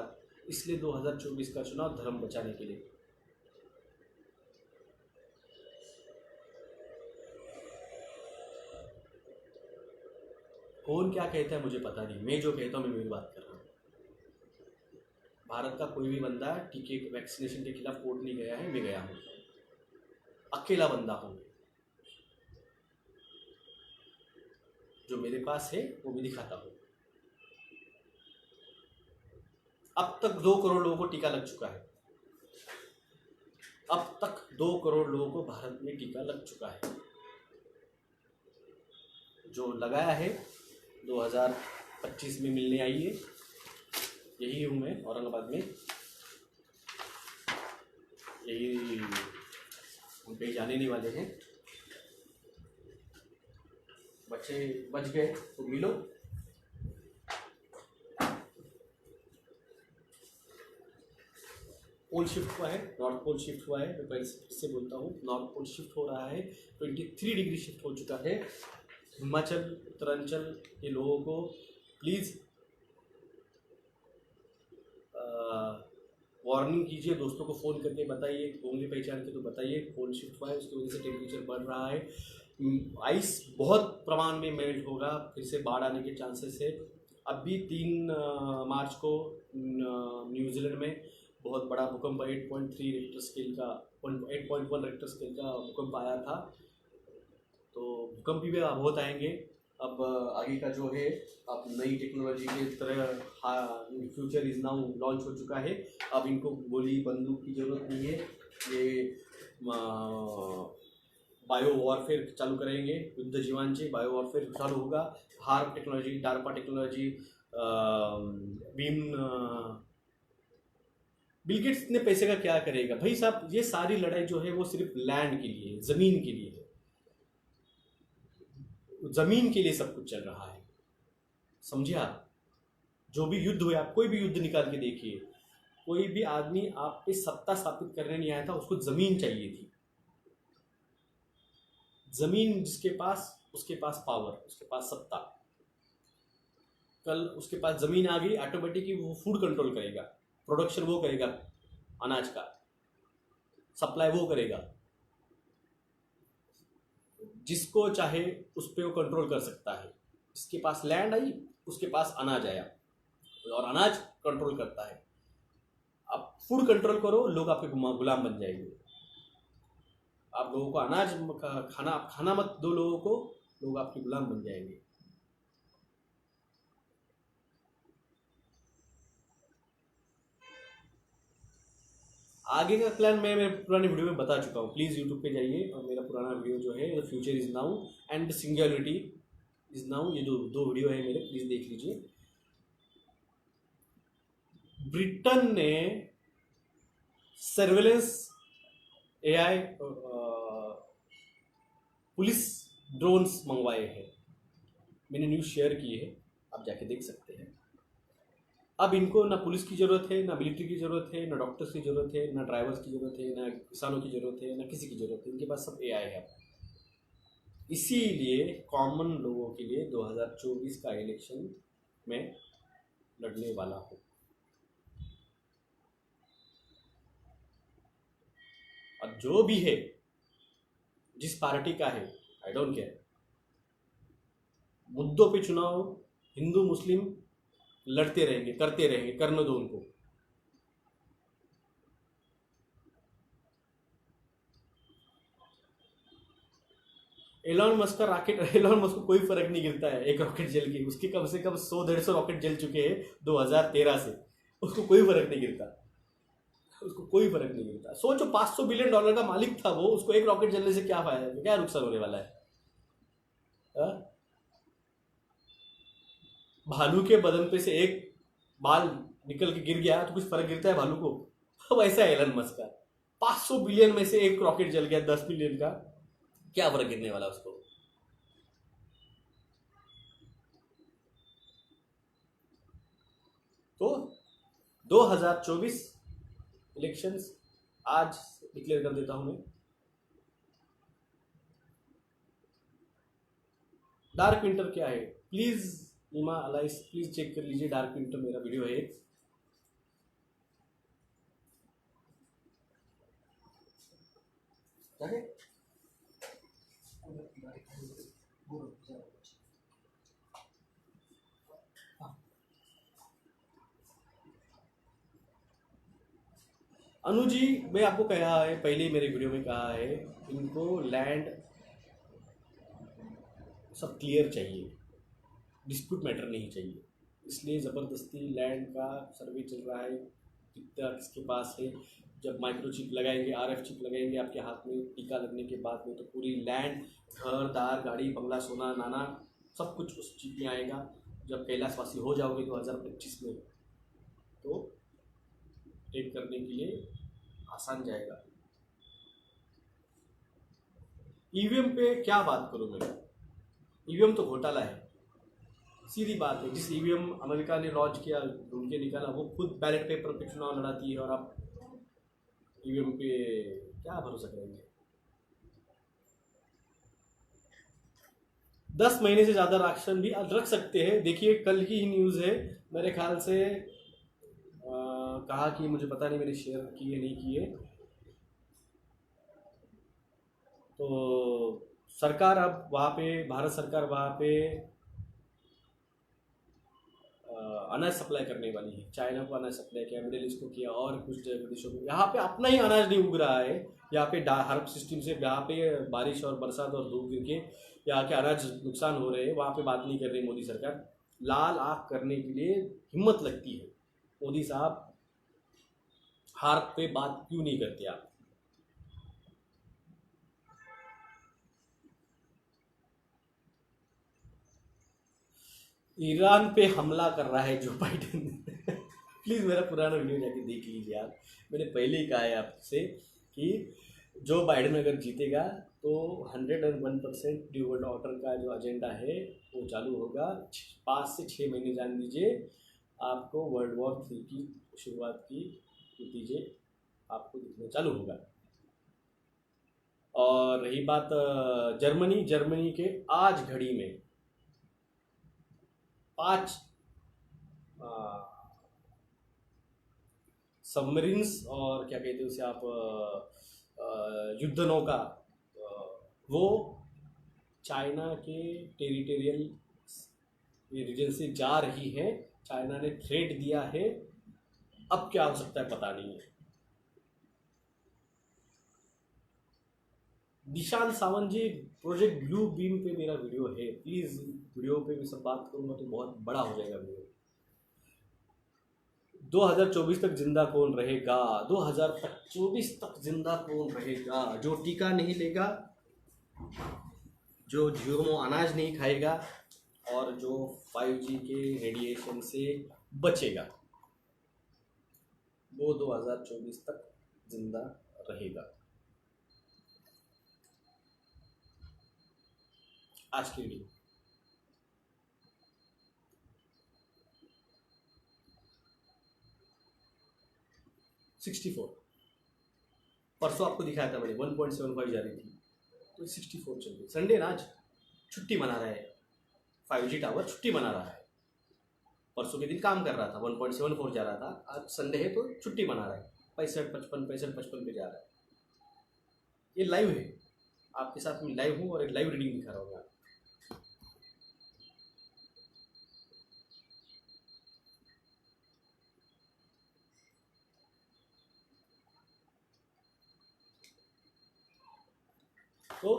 इसलिए 2024 का चुनाव धर्म बचाने के लिए। कौन क्या कहता है मुझे पता नहीं, मैं जो कहता हूँ मैं मेरी बात कर रहा हूँ। भारत का कोई भी बंदा टीके वैक्सीनेशन के खिलाफ कोर्ट नहीं गया है, मैं गया हूँ, अकेला बंदा हूँ। जो मेरे पास है वो भी दिखाता हूँ। अब तक 2 करोड़ लोगों को टीका लग चुका है। अब तक 2 करोड़ लोगों को भारत में टीका लग चुका है। जो लगाया है 2025 में मिलने आई है, यही हूँ मैं औरंगाबाद में, यही हम कहीं जाने नहीं वाले हैं। बच्चे बच गए तो मिलो। पोल शिफ्ट हुआ है, नॉर्थ पोल शिफ्ट हुआ है, मैं पहले से बोलता हूँ, नॉर्थ पोल शिफ्ट हो रहा है, 23 डिग्री शिफ्ट हो चुका है। हिमाचल, उत्तरांचल के लोगों को प्लीज़ वार्निंग कीजिए, दोस्तों को फ़ोन करके बताइए, होंगे पहचान के तो बताइए। पोल शिफ्ट हुआ है, उसकी वजह से टेम्परेचर बढ़ रहा है। आइस बहुत प्रमाण में मेल्ट होगा, फिर से बाढ़ आने के चांसेस है। अभी 3 मार्च को न्यूजीलैंड में बहुत बड़ा भूकंप 8.3 रेक्टर स्केल का 8.1 रेक्टर स्केल का भूकंप आया था। तो भूकंप भी बहुत आएंगे। अब आगे का जो है, अब नई टेक्नोलॉजी की तरह फ्यूचर इज नाउ लॉन्च हो चुका है। अब इनको गोली बंदूक की ज़रूरत नहीं है, ये बायो वॉरफेयर चालू करेंगे, युद्ध जीवांचे बायो वॉरफेयर चालू होगा। Harp technology, DARPA technology, beam. Bill Gates इतने पैसे का क्या करेगा भाई साहब? ये सारी लड़ाई जो है वो सिर्फ लैंड के लिए, ज़मीन के लिए है। ज़मीन के लिए सब कुछ चल रहा है, समझिए आप। जो भी युद्ध हुए, आप कोई भी युद्ध निकाल के देखिए, कोई भी आदमी आप पे सत्ता स्थापित करने नहीं आया था, उसको ज़मीन चाहिए थी। ज़मीन जिसके पास, उसके पास पावर, उसके पास सत्ता। कल उसके पास ज़मीन आ गई, ऑटोमेटिकली वो फूड कंट्रोल करेगा, प्रोडक्शन वो करेगा, अनाज का सप्लाई वो करेगा। जिसको चाहे उस पर वो कंट्रोल कर सकता है। जिसके पास लैंड आई, उसके पास अनाज आया, और अनाज कंट्रोल करता है। आप फूड कंट्रोल करो, लोग आपके गुलाम बन जाएंगे। आप लोगों को अनाज खाना मत दो लोगों को, लोग आपके गुलाम बन जाएंगे। आगे का प्लान मैं मेरे पुरानी वीडियो में बता चुका हूँ। प्लीज़ यूट्यूब पे जाइए और मेरा पुराना वीडियो जो है, the future is now and singularity is now, ये जो 2 वीडियो है मेरे, प्लीज़ देख लीजिए। ब्रिटेन ने सर्वेलेंस AI पुलिस ड्रोन्स मंगवाए हैं। मैंने न्यूज़ शेयर की है, आप जाके देख सकते हैं। अब इनको ना पुलिस की ज़रूरत है, ना मिलिट्री की ज़रूरत है, ना डॉक्टर्स की ज़रूरत है, ना ड्राइवर्स की ज़रूरत है, ना किसानों की ज़रूरत है, ना किसी की ज़रूरत है। इनके पास सब AI है। इसीलिए कॉमन लोगों के लिए 2024 का इलेक्शन में लड़ने वाला हूँ। अब जो भी है, जिस पार्टी का है, आई डोंट केयर। मुद्दों पे चुनाव हिंदू मुस्लिम लड़ते रहेंगे, करते रहेंगे, करने दो उनको। एलॉन मस्क का रॉकेट, एलॉन मस्क को कोई फर्क नहीं गिरता है एक रॉकेट जल के। उसके कम से कम 100-150 रॉकेट जल चुके हैं 2013 से, उसको कोई फर्क नहीं गिरता, उसको कोई फर्क नहीं गिरता। सोचो, $500 बिलियन का मालिक था वो, उसको एक रॉकेट जलने से क्या फायदा, क्या नुकसान होने वाला है? भालू के बदन पे से एक बाल निकल के गिर गया तो कुछ फर्क गिरता है भालू को? वैसा है एलन मस्क का। 500 बिलियन में से एक रॉकेट जल गया 10 बिलियन का, क्या फर्क गिरने वाला उसको। तो 2024 इलेक्शंस आज डिक्लेयर कर देता हूं मैं। डार्क विंटर क्या है प्लीज, ईमा अलाइस प्लीज चेक कर लीजिए। डार्क विंटर मेरा वीडियो है। अनु जी, मैं आपको कहा है पहले ही मेरे वीडियो में कहा है, इनको लैंड सब क्लियर चाहिए, डिस्प्यूट मैटर नहीं चाहिए। इसलिए ज़बरदस्ती लैंड का सर्वे चल रहा है, कितना किसके पास है। जब माइक्रोचिप लगाएंगे, आरएफ चिप लगाएंगे आपके हाथ में टीका लगने के बाद में, तो पूरी लैंड, घर दार, गाड़ी बंगला, सोना नाना सब कुछ उस चिप में आएगा। जब कैलाशवासी हो जाओगे 2025 में, तो टेक करने के लिए आसान जाएगा। ईवीएम पे क्या बात करूं मैं, ईवीएम तो घोटाला है, सीधी बात है। जिस ईवीएम अमेरिका ने लॉन्च किया, ढूंढ के निकाला, वो खुद बैलेट पेपर पे चुनाव लड़ाती है, और आप ईवीएम पे क्या भरोसा करेंगे। 10 महीने से ज़्यादा राशन भी रख सकते हैं। देखिए कल की ही न्यूज़ है, मेरे ख्याल से कहा कि मुझे पता नहीं मैंने शेयर किए नहीं किए, तो सरकार अब वहाँ पे, भारत सरकार वहाँ पे अनाज सप्लाई करने वाली है। चाइना को अनाज सप्लाई किया, मिडिल ईस्ट को किया, और कुछ देशों को। यहाँ पे अपना ही अनाज नहीं उग रहा है, यहाँ पे हर्ब सिस्टम से, यहाँ पे बारिश और बरसात और धूप गिर के यहाँ के अनाज नुकसान हो रहे हैं, वहाँ पे बात नहीं कर रही मोदी सरकार। लाल आँख करने के लिए हिम्मत लगती है। मोदी साहब, हार पे बात क्यों नहीं करते आप। ईरान पे हमला कर रहा है जो बाइडेन। प्लीज़ मेरा पुराना वीडियो जाके देख लीजिए आप। मैंने पहले ही कहा है आपसे कि जो बाइडेन अगर जीतेगा तो 101% न्यू वर्ल्ड ऑर्डर का जो एजेंडा है वो चालू होगा। 5 से 6 महीने जान दीजिए, आपको वर्ल्ड वॉर 3 की शुरुआत की नतीजे आपको दिखना चालू होगा। और रही बात जर्मनी के आज घड़ी में 5 सबमरीन्स, और क्या कहते हैं उसे आप, युद्ध नौका, वो चाइना के टेरिटोरियल रीजन से जा रही है। चाइना ने थ्रेट दिया है, अब क्या हो सकता है पता नहीं है। निशांत सावंत जी, प्रोजेक्ट ब्लू बीम पे मेरा वीडियो है, प्लीज वीडियो पे भी सब बात करूंगा तो बहुत बड़ा हो जाएगा वीडियो। 2024 तक जिंदा कौन रहेगा, 2024 तक जिंदा कौन रहेगा। जो टीका नहीं लेगा, जो जीएमओ अनाज नहीं खाएगा, और जो 5G के रेडिएशन से बचेगा, वो 2024 तक जिंदा रहेगा। आज की वीडियो। परसों आपको दिखाया था मैंने, 1.75 जा रही थी, तो 64 चल रही। संडे ना, आज छुट्टी मना रहा है, 5G टावर छुट्टी मना रहा है। परसों के दिन काम कर रहा था, 1.74 जा रहा था, आज संडे है तो छुट्टी मना रहा है, 65 पे जा रहा है। ये लाइव है, आपके साथ में लाइव हूँ और एक लाइव रीडिंग दिखा रहा हूँ। तो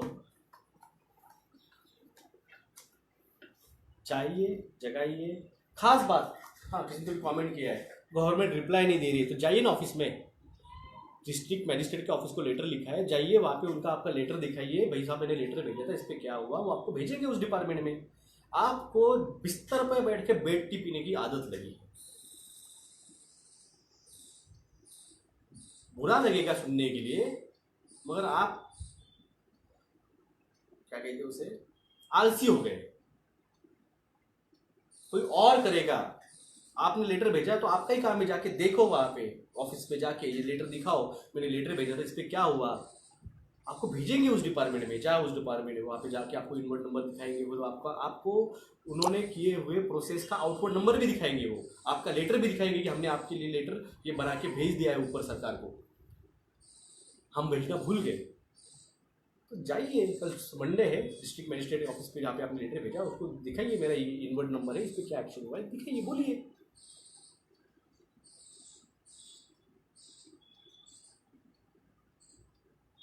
चाहिए, जगाइए। खास बात, हाँ किसी ने कमेंट किया है गवर्नमेंट रिप्लाई नहीं दे रही है, तो जाइए ना ऑफिस में, डिस्ट्रिक्ट मैजिस्ट्रेट के ऑफिस को लेटर लिखा है, जाइए वहाँ पे उनका आपका लेटर दिखाइए, भाई साहब मैंने लेटर भेजा था, इस पर क्या हुआ, वो आपको भेजेंगे उस डिपार्टमेंट में। आपको बिस्तर पर बैठ के बेड टी पीने की आदत लगी, बुरा लगेगा सुनने के लिए, मगर आप क्या कहते हैं उसे, आलसी हो गए। कोई और करेगा। आपने लेटर भेजा तो आपका ही काम है जाके देखो, वहां पे ऑफिस पे जाके ये लेटर दिखाओ, मैंने लेटर भेजा था, इस पे क्या हुआ। आपको भेजेंगे उस डिपार्टमेंट में, चाहे उस डिपार्टमेंट में, वहाँ पे जाके आपको इनवर्ट नंबर दिखाएंगे, वो आपको उन्होंने किए हुए प्रोसेस का आउटवर्ड नंबर भी दिखाएंगे, वो आपका लेटर भी दिखाएंगे कि हमने आपके लिए लेटर ये बना के भेज दिया है ऊपर सरकार को, हम भेजना भूल गए। तो जाइए, कल मंडे है, डिस्ट्रिक्ट मजिस्ट्रेट ऑफिस पे जहाँ पे आपने लेटर भेजा उसको दिखाइए, मेरा इनवर्ट नंबर है, इस पर क्या एक्शन हुआ है दिखाइए, बोलिए।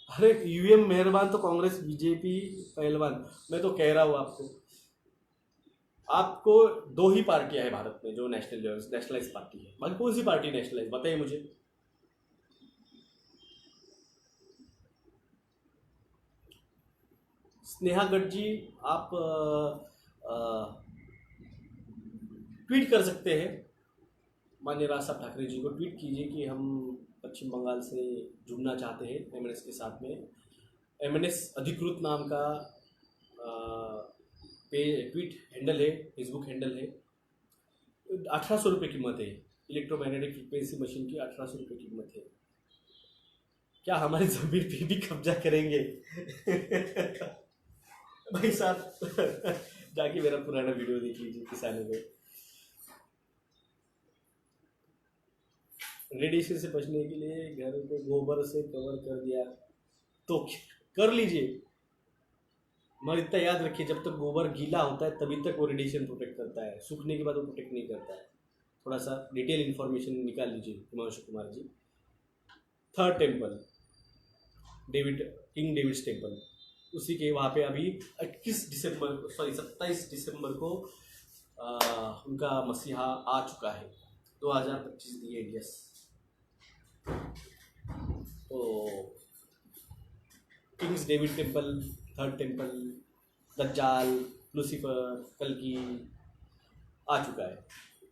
अरे यूएम मेहरबान तो कांग्रेस बीजेपी पहलवान, मैं तो कह रहा हूँ आपको, आपको दो ही पार्टियां हैं भारत में जो नेशनलाइज पार्टी है, बाकी कौन सी पार्टी नेशनलाइज बताइए मुझे। स्नेहा गढ़ जी, आप ट्वीट कर सकते हैं, माननीय राज साहब ठाकरे जी को ट्वीट कीजिए कि हम पश्चिम बंगाल से जुड़ना चाहते हैं एमएनएस के साथ में। एमएनएस अधिकृत नाम का पे ट्वीट हैंडल है, फेसबुक हैंडल है। 1800 रुपये कीमत है, इलेक्ट्रोमैग्नेटिक फ्रिक्वेंसी मशीन की 1800 रुपये कीमत है। क्या हमारी जमीन पे भी कब्जा करेंगे? भाई साहब जाके मेरा पुराना वीडियो देख लीजिए किसानों में। रेडिएशन से बचने के लिए घर को गोबर से कवर कर दिया तो कर लीजिए, मगर इतना याद रखिए जब तक गोबर गीला होता है तभी तक वो रेडिएशन प्रोटेक्ट करता है, सूखने के बाद वो प्रोटेक्ट नहीं करता है। थोड़ा सा डिटेल इन्फॉर्मेशन निकाल लीजिए Himanshu Kumar ji. Third temple, king David's temple, उसी के वहाँ पे अभी 27 दिसंबर को उनका मसीहा आ चुका है, 2025 दी एडियस। तो kings David temple, third temple, दज्जाल, लूसीफर, कल्कि आ चुका है।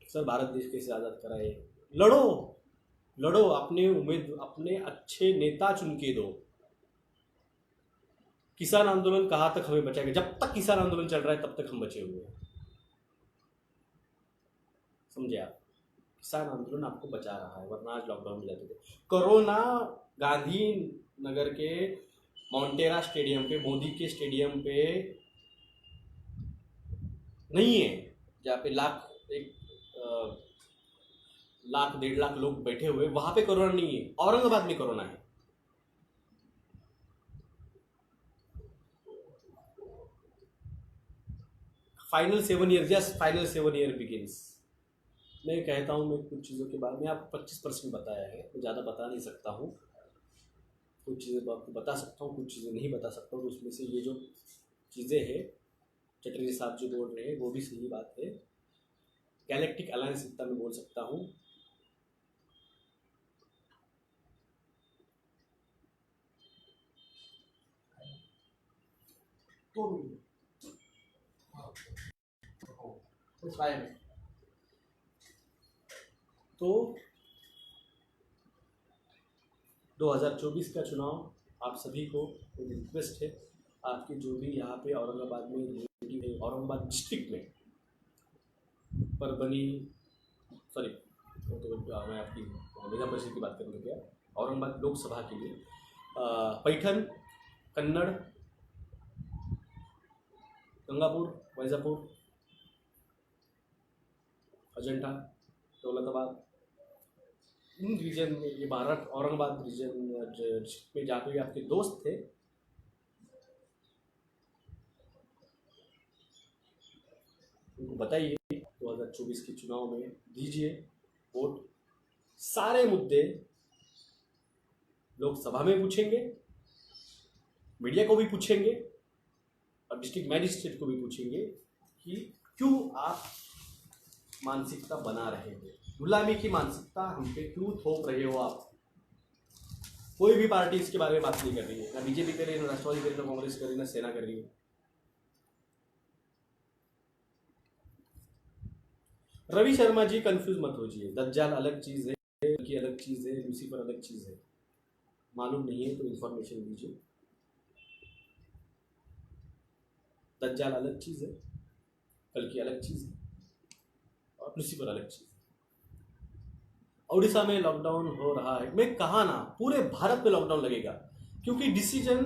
सर भारत देश कैसे आज़ाद कराए, लड़ो लड़ो, अपने अच्छे नेता चुन के दो। किसान आंदोलन कहाँ तक हमें बचाएगा? जब तक किसान आंदोलन चल रहा है तब तक हम बचे हुए हैं, समझे आप? किसान आंदोलन आपको बचा रहा है, वरना आज लॉकडाउन में जाते थे। कोरोना गांधी नगर के मोंटेरा स्टेडियम पे, मोदी के स्टेडियम पे नहीं है, जहाँ पे लाख 1.5 लाख लोग बैठे हुए, वहां पे कोरोना नहीं है, औरंगाबाद में कोरोना है। Final 7 year, just final 7 year begins. मैं कहता हूँ, मैं कुछ चीज़ों के बारे में आपको 25% बताया है, मैं ज़्यादा बता नहीं सकता हूँ। कुछ चीज़ें तो आपको बता सकता हूँ, कुछ चीज़ें नहीं बता सकता हूँ। तो उसमें से ये जो चीज़ें हैं चटर्जी साहब जो बोल रहे हैं वो भी सही बात है। गैलेक्टिक अलायंस इतना मैं बोल सकता हूँ। तो 2024 का चुनाव आप सभी को रिक्वेस्ट है, आपके जो भी यहाँ पे औरंगाबाद में रिलेटिव है, औरंगाबाद डिस्ट्रिक्ट में, परभनी, सॉरी तो मैं आपकी विधान परिषद की बात करूँगा क्या, औरंगाबाद लोकसभा के लिए पैठन, कन्नड़, गंगापुर, वैजापुर, अजंता, दौलताबाद, इन रीजन में, ये भारत औरंगाबाद रीजन में जहाँ पे आपके दोस्त थे, उनको बताइए 2024 के चुनाव में दीजिए वोट। सारे मुद्दे लोकसभा में पूछेंगे, मीडिया को भी पूछेंगे और डिस्ट्रिक्ट मैजिस्ट्रेट को भी पूछेंगे कि क्यों आप मानसिकता बना रहे हो, गुलामी की मानसिकता हम पे क्यों थोप रहे हो आप। कोई भी पार्टी इसके बारे में बात नहीं कर रही है, ना बीजेपी कर रही है, ना राष्ट्रवादी कर रही है, ना कांग्रेस कर रही है, ना सेना कर रही है। रवि शर्मा जी कंफ्यूज मत होजिए, दज्जाल अलग चीज है, की अलग चीज है, लूसीफर अलग चीज है। मालूम नहीं है तो इन्फॉर्मेशन दीजिए। दज्जाल अलग चीज़ है, कल्कि अलग चीज़ है, और लूसीफर अलग चीज़ है। उड़ीसा में लॉकडाउन हो रहा है, मैं कहा ना पूरे भारत में लॉकडाउन लगेगा, क्योंकि डिसीजन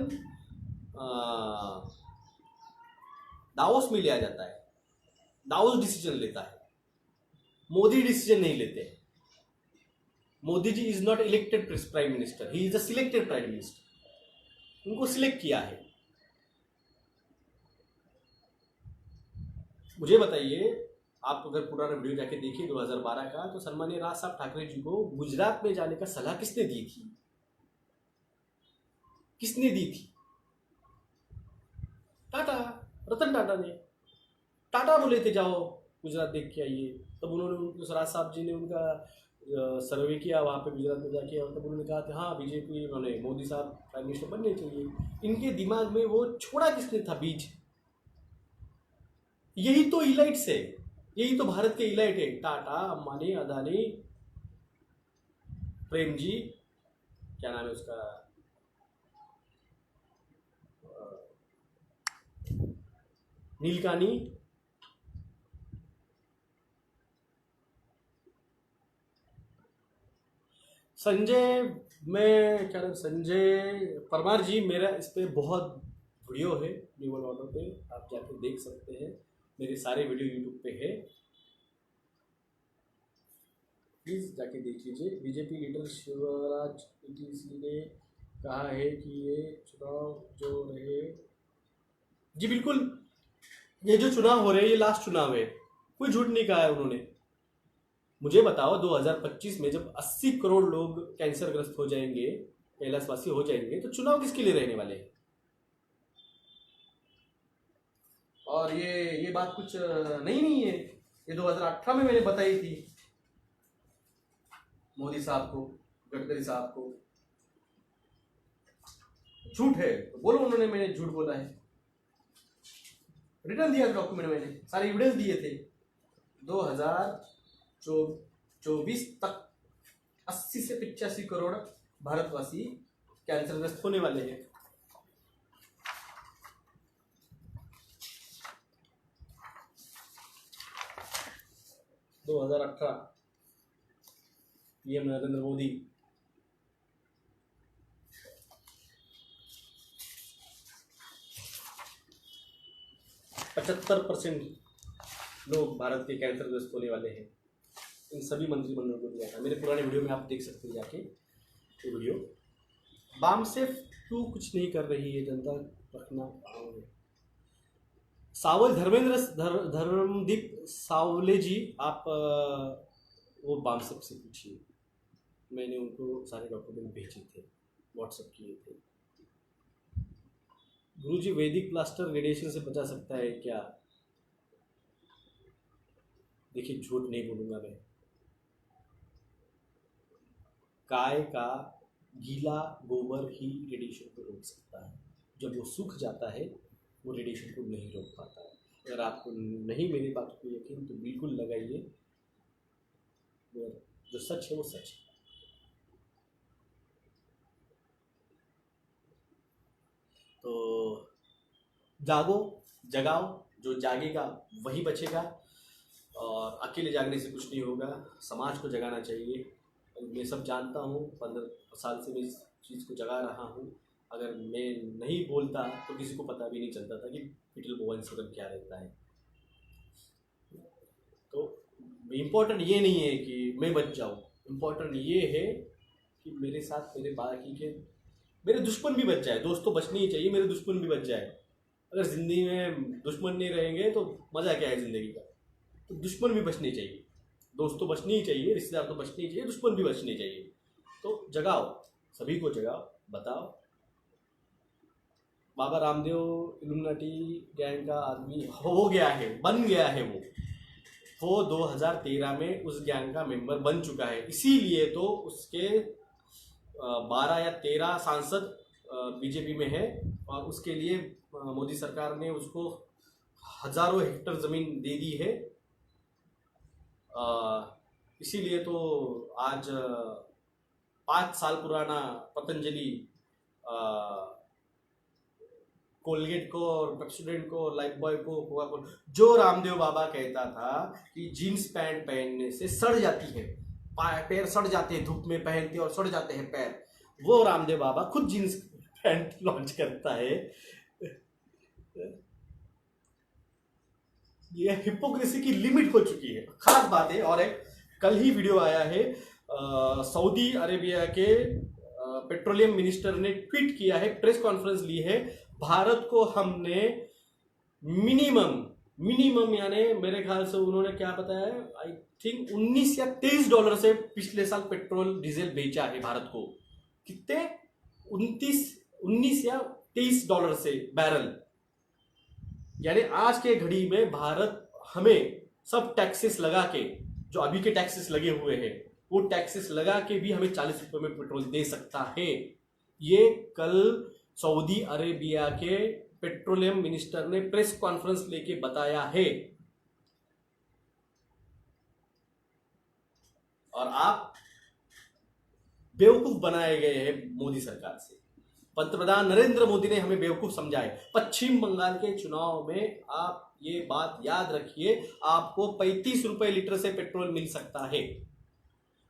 दावोस में लिया जाता है, दावोस डिसीजन लेता है, मोदी डिसीजन नहीं लेते। Modi ji is not elected prime minister, he is a selected prime minister, उनको सिलेक्ट किया है। मुझे बताइए, आप अगर पुराना वीडियो जाके देखिए 2012 का, तो सन्माननीय राज साहब ठाकरे जी को गुजरात में जाने का सलाह किसने दी थी? किसने दी थी? टाटा, रतन टाटा ने। टाटा बोले थे जाओ गुजरात देख के आइए, तब उन्होंने राज साहब जी ने उनका सर्वे किया वहाँ पे गुजरात में जाके, और तब उन्होंने कहा था हाँ बीजेपी, उन्होंने मोदी साहब प्राइम मिनिस्टर बनने चाहिए। इनके दिमाग में वो छोड़ा किसने था बीज? यही तो इलाइट्स है, यही तो भारत के इलाइट है, टाटा, अंबानी, अदानी, प्रेम जी, क्या नाम है उसका, नीलकानी, संजय, मैं क्या नाम, संजय परमार जी, मेरा इस पर बहुत वीडियो है न्यू वर्ल्ड ऑर्डर पे, आप जाके देख सकते हैं, मेरे सारे वीडियो यूट्यूब पे है, प्लीज़ जाके देख लीजिए। बीजेपी लीडर शिवराज ईटीसी ने कहा है कि ये चुनाव जो रहे, जी बिल्कुल, ये जो चुनाव हो रहे हैं ये लास्ट चुनाव है, कोई झूठ नहीं कहा है उन्होंने। मुझे बताओ 2025 में जब 80 करोड़ लोग कैंसर ग्रस्त हो जाएंगे, कैलाशवासी हो जाएंगे, तो चुनाव किसके लिए रहने वाले हैं? और ये बात कुछ नहीं है, ये 2018 में मैंने बताई थी मोदी साहब को, गडकरी साहब को। झूठ है तो बोलो उन्होंने मैंने झूठ बोला है, रिटर्न दिया डॉक्यूमेंट, मैंने सारे एविडेंस दिए थे। 2024 तक 80 से 85 करोड़ भारतवासी कैंसर ग्रस्त होने वाले हैं। दो 2018 पीएम नरेंद्र मोदी, %75 लोग भारत के कैंसर ग्रस्त होने वाले हैं। इन सभी मंत्रिमंडल को दिया था, मेरे पुराने वीडियो में आप देख सकते हैं जाके ये वीडियो। बाम से क्यों कुछ नहीं कर रही है जनता, रखना सावल धर्मदीप सावले जी, आप वो बामसेप से पूछिए, मैंने उनको सारे डॉक्यूमेंट भेजे थे, व्हाट्सएप किए थे। गुरुजी, वैदिक प्लास्टर रेडिएशन से बचा सकता है क्या? देखिए झूठ नहीं बोलूँगा मैं, गाय का गीला गोबर ही रेडिएशन को रोक सकता है, जब वो सूख जाता है वो रेडिएशन को नहीं रोक पाता है। अगर आपको नहीं मेरी बात को यकीन तो बिल्कुल लगाइए, जो सच है वो सच है। तो जागो, जगाओ, जो जागेगा वही बचेगा, और अकेले जागने से कुछ नहीं होगा, समाज को जगाना चाहिए। मैं सब जानता हूँ, 15 साल से मैं इस चीज़ को जगा रहा हूँ। अगर मैं नहीं बोलता तो किसी को पता भी नहीं चलता था कि फीटल बोवेन सिंड्रोम क्या रहता है। तो इम्पोर्टेंट ये नहीं है कि मैं बच जाऊँ, इम्पोर्टेंट ये है कि मेरे साथ मेरे बाकी के मेरे दुश्मन भी बच जाए। दोस्त तो बचने ही चाहिए, मेरे दुश्मन भी बच जाए। अगर ज़िंदगी में दुश्मन नहीं रहेंगे तो मज़ा क्या है ज़िंदगी का? तो दुश्मन भी बचने चाहिए, दोस्त तो बचने ही चाहिए, रिश्तेदार तो बचने ही चाहिए, दुश्मन भी बचने चाहिए। तो जगाओ, सभी को जगाओ, बताओ। बाबा रामदेव इल्यूमिनाटी गैंग का आदमी हो गया है, बन गया है वो 2013 में उस गैंग का मेंबर बन चुका है, इसीलिए तो उसके 12 या 13 सांसद बीजेपी में है, और उसके लिए मोदी सरकार ने उसको हजारों हेक्टर ज़मीन दे दी है। इसीलिए तो आज 5 साल पुराना पतंजलि कोलगेट को और पेप्सोडेंट को और लाइफ बॉय को कोका कोला, जो रामदेव बाबा कहता था कि जीन्स पैंट पहनने से सड़ जाती है, पैर सड़ जाते हैं, धूप में पहनते और सड़ जाते हैं पैर, वो रामदेव बाबा खुद जीन्स पैंट लॉन्च करता है। ये हिपोक्रेसी की लिमिट हो चुकी है, खास बात है। और एक कल ही वीडियो आया है, सऊदी अरेबिया के पेट्रोलियम मिनिस्टर ने ट्वीट किया है, प्रेस कॉन्फ्रेंस ली है, भारत को हमने मिनिमम यानी मेरे ख्याल से उन्होंने क्या बताया, आई थिंक 19 या 23 डॉलर से पिछले साल पेट्रोल डीजल बेचा है भारत को। कितने? 19 या 23 डॉलर से बैरल। यानी आज के घड़ी में भारत हमें सब टैक्सेस लगा के, जो अभी के टैक्सेस लगे हुए हैं, वो टैक्सेस लगा के भी हमें 40 रुपए में पेट्रोल दे सकता है। ये कल सऊदी अरेबिया के पेट्रोलियम मिनिस्टर ने प्रेस कॉन्फ्रेंस लेके बताया है। और आप बेवकूफ बनाए गए हैं मोदी सरकार से। पंतप्रधान नरेंद्र मोदी ने हमें बेवकूफ समझा है। पश्चिम बंगाल के चुनाव में आप ये बात याद रखिए, आपको 35 रुपए लीटर से पेट्रोल मिल सकता है,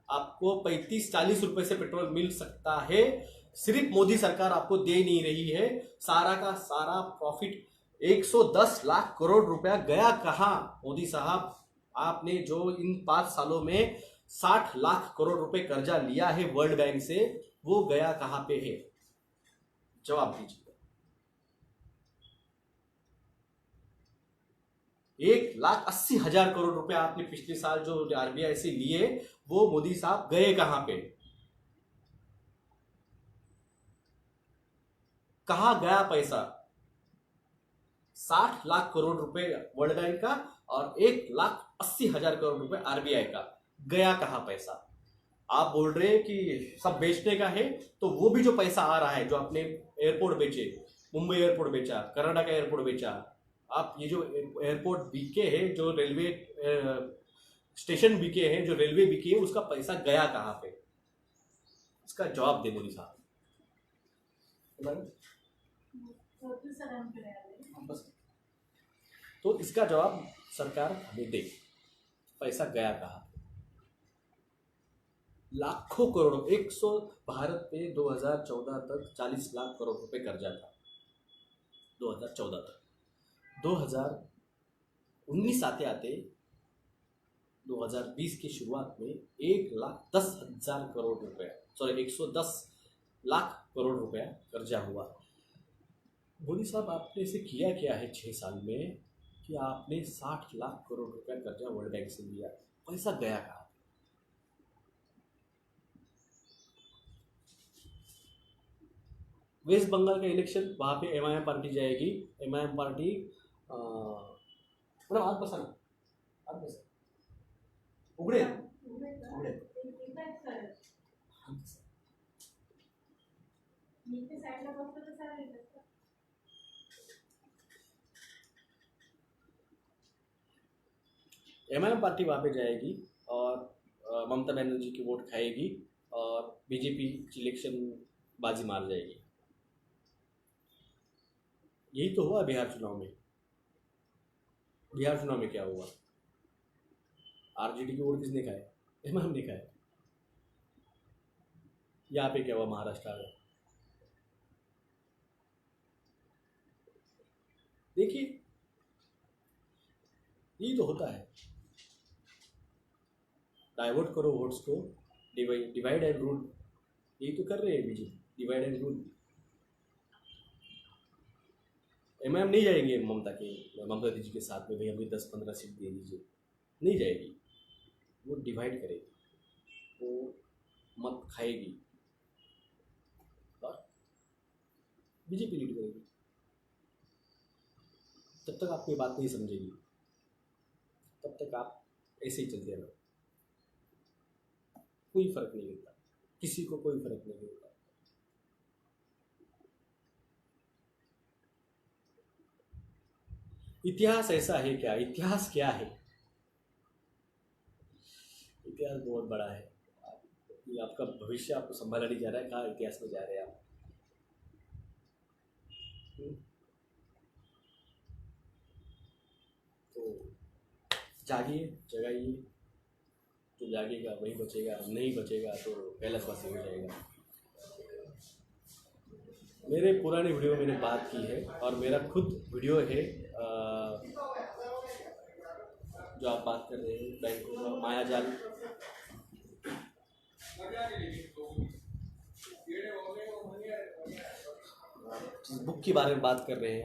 आपको 35-40 रुपए से पेट्रोल मिल सकता है। सिर्फ मोदी सरकार आपको दे नहीं रही है, सारा का सारा प्रॉफिट 110 लाख करोड़ रुपया गया कहां? मोदी साहब, आपने जो इन 5 सालों में 60 लाख करोड़ रुपए कर्जा लिया है वर्ल्ड बैंक से, वो गया कहां पे है? जवाब दीजिए। 1,80,000 करोड़ रुपए आपने पिछले साल जो आरबीआई से लिए, वो मोदी साहब गए कहां पे? कहां गया पैसा? 60 लाख करोड़ रुपए वर्ल्ड बैंक का और 1,80,000 करोड़ रुपए आरबीआई का, गया कहां पैसा? आप बोल रहे हैं कि सब बेचने का है, तो वो भी जो पैसा आ रहा है, जो आपने एयरपोर्ट बेचे, मुंबई एयरपोर्ट बेचा, कनाडा का एयरपोर्ट बेचा, आप ये जो एयरपोर्ट बिके हैं, जो रेलवे स्टेशन बिके हैं, जो रेलवे बिकी है, उसका पैसा गया कहां पे? इसका जवाब दे मोदी साहब। बस, तो इसका जवाब सरकार हमें दे, पैसा गया कहां? लाखों करोड़ों, 100 भारत पे 2014 तक 40 लाख करोड़ रुपए कर्जा था, 2014 तक। 2019 आते आते 2020 की शुरुआत में 1,10,000 करोड़ रुपया, सॉरी 110 लाख करोड़ रुपया कर्जा हुआ। मोदी साहब, आपने इसे किया क्या है 6 साल में कि आपने 60 लाख करोड़ रुपया कर्जा वर्ल्ड बैंक से लिया? पैसा गया कहाँ? वेस्ट बंगाल का इलेक्शन, वहाँ पे एमआईएम पार्टी जाएगी। एमआईएम पार्टी मैडम हाथ बसा ना, हाथ बसा, उघडे उघडे, एमआईएम पार्टी वहाँ पे जाएगी और ममता बनर्जी की वोट खाएगी और बीजेपी इलेक्शन बाजी मार जाएगी। यही तो हुआ बिहार चुनाव में। बिहार चुनाव में क्या हुआ? आरजेडी की वोट किसने खाए? एमआईएम ने खाए। यहाँ पे क्या हुआ? महाराष्ट्र में देखिए, यही तो होता है। डाइवर्ट करो वोट्स को, डिवाइड एंड रूल, यही तो कर रहे हैं BJP, divide and rule. MIM नहीं जाएंगे ममता दीदी के साथ में, भाई हमें 10-15 सीट दे दीजिए, नहीं जाएगी। वो डिवाइड करेगी, वो मत खाएगी और बीजेपी लीड करेगी। तब तक आपकी बात नहीं समझेगी, तब तक आप ऐसे ही चलते रहो, कोई फर्क नहीं पड़ता, किसी को कोई फर्क नहीं पड़ता। इतिहास ऐसा है क्या? इतिहास क्या है? इतिहास बहुत बड़ा है। आपका भविष्य आपको संभाला नहीं जा रहा है, कहाँ इतिहास में जा रहे हैं आप? जागिए, जगाइए। जो जागेगा वही बचेगा, नहीं बचेगा तो कैलाशवासी हो जाएगा। मेरे पुराने वीडियो में मैंने बात की है और मेरा खुद वीडियो है जो आप बात कर रहे हैं बैंकों का मायाजाल, जिस बुक के बारे में बात कर रहे हैं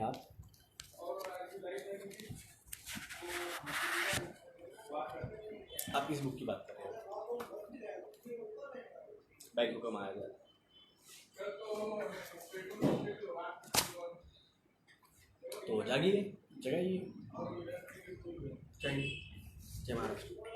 आप इस बुक की बात कर रहे हैं, बैंकों का मायाजाल। तो जागिए, जगाइए। जय हिंद, जय महाराष्ट्र।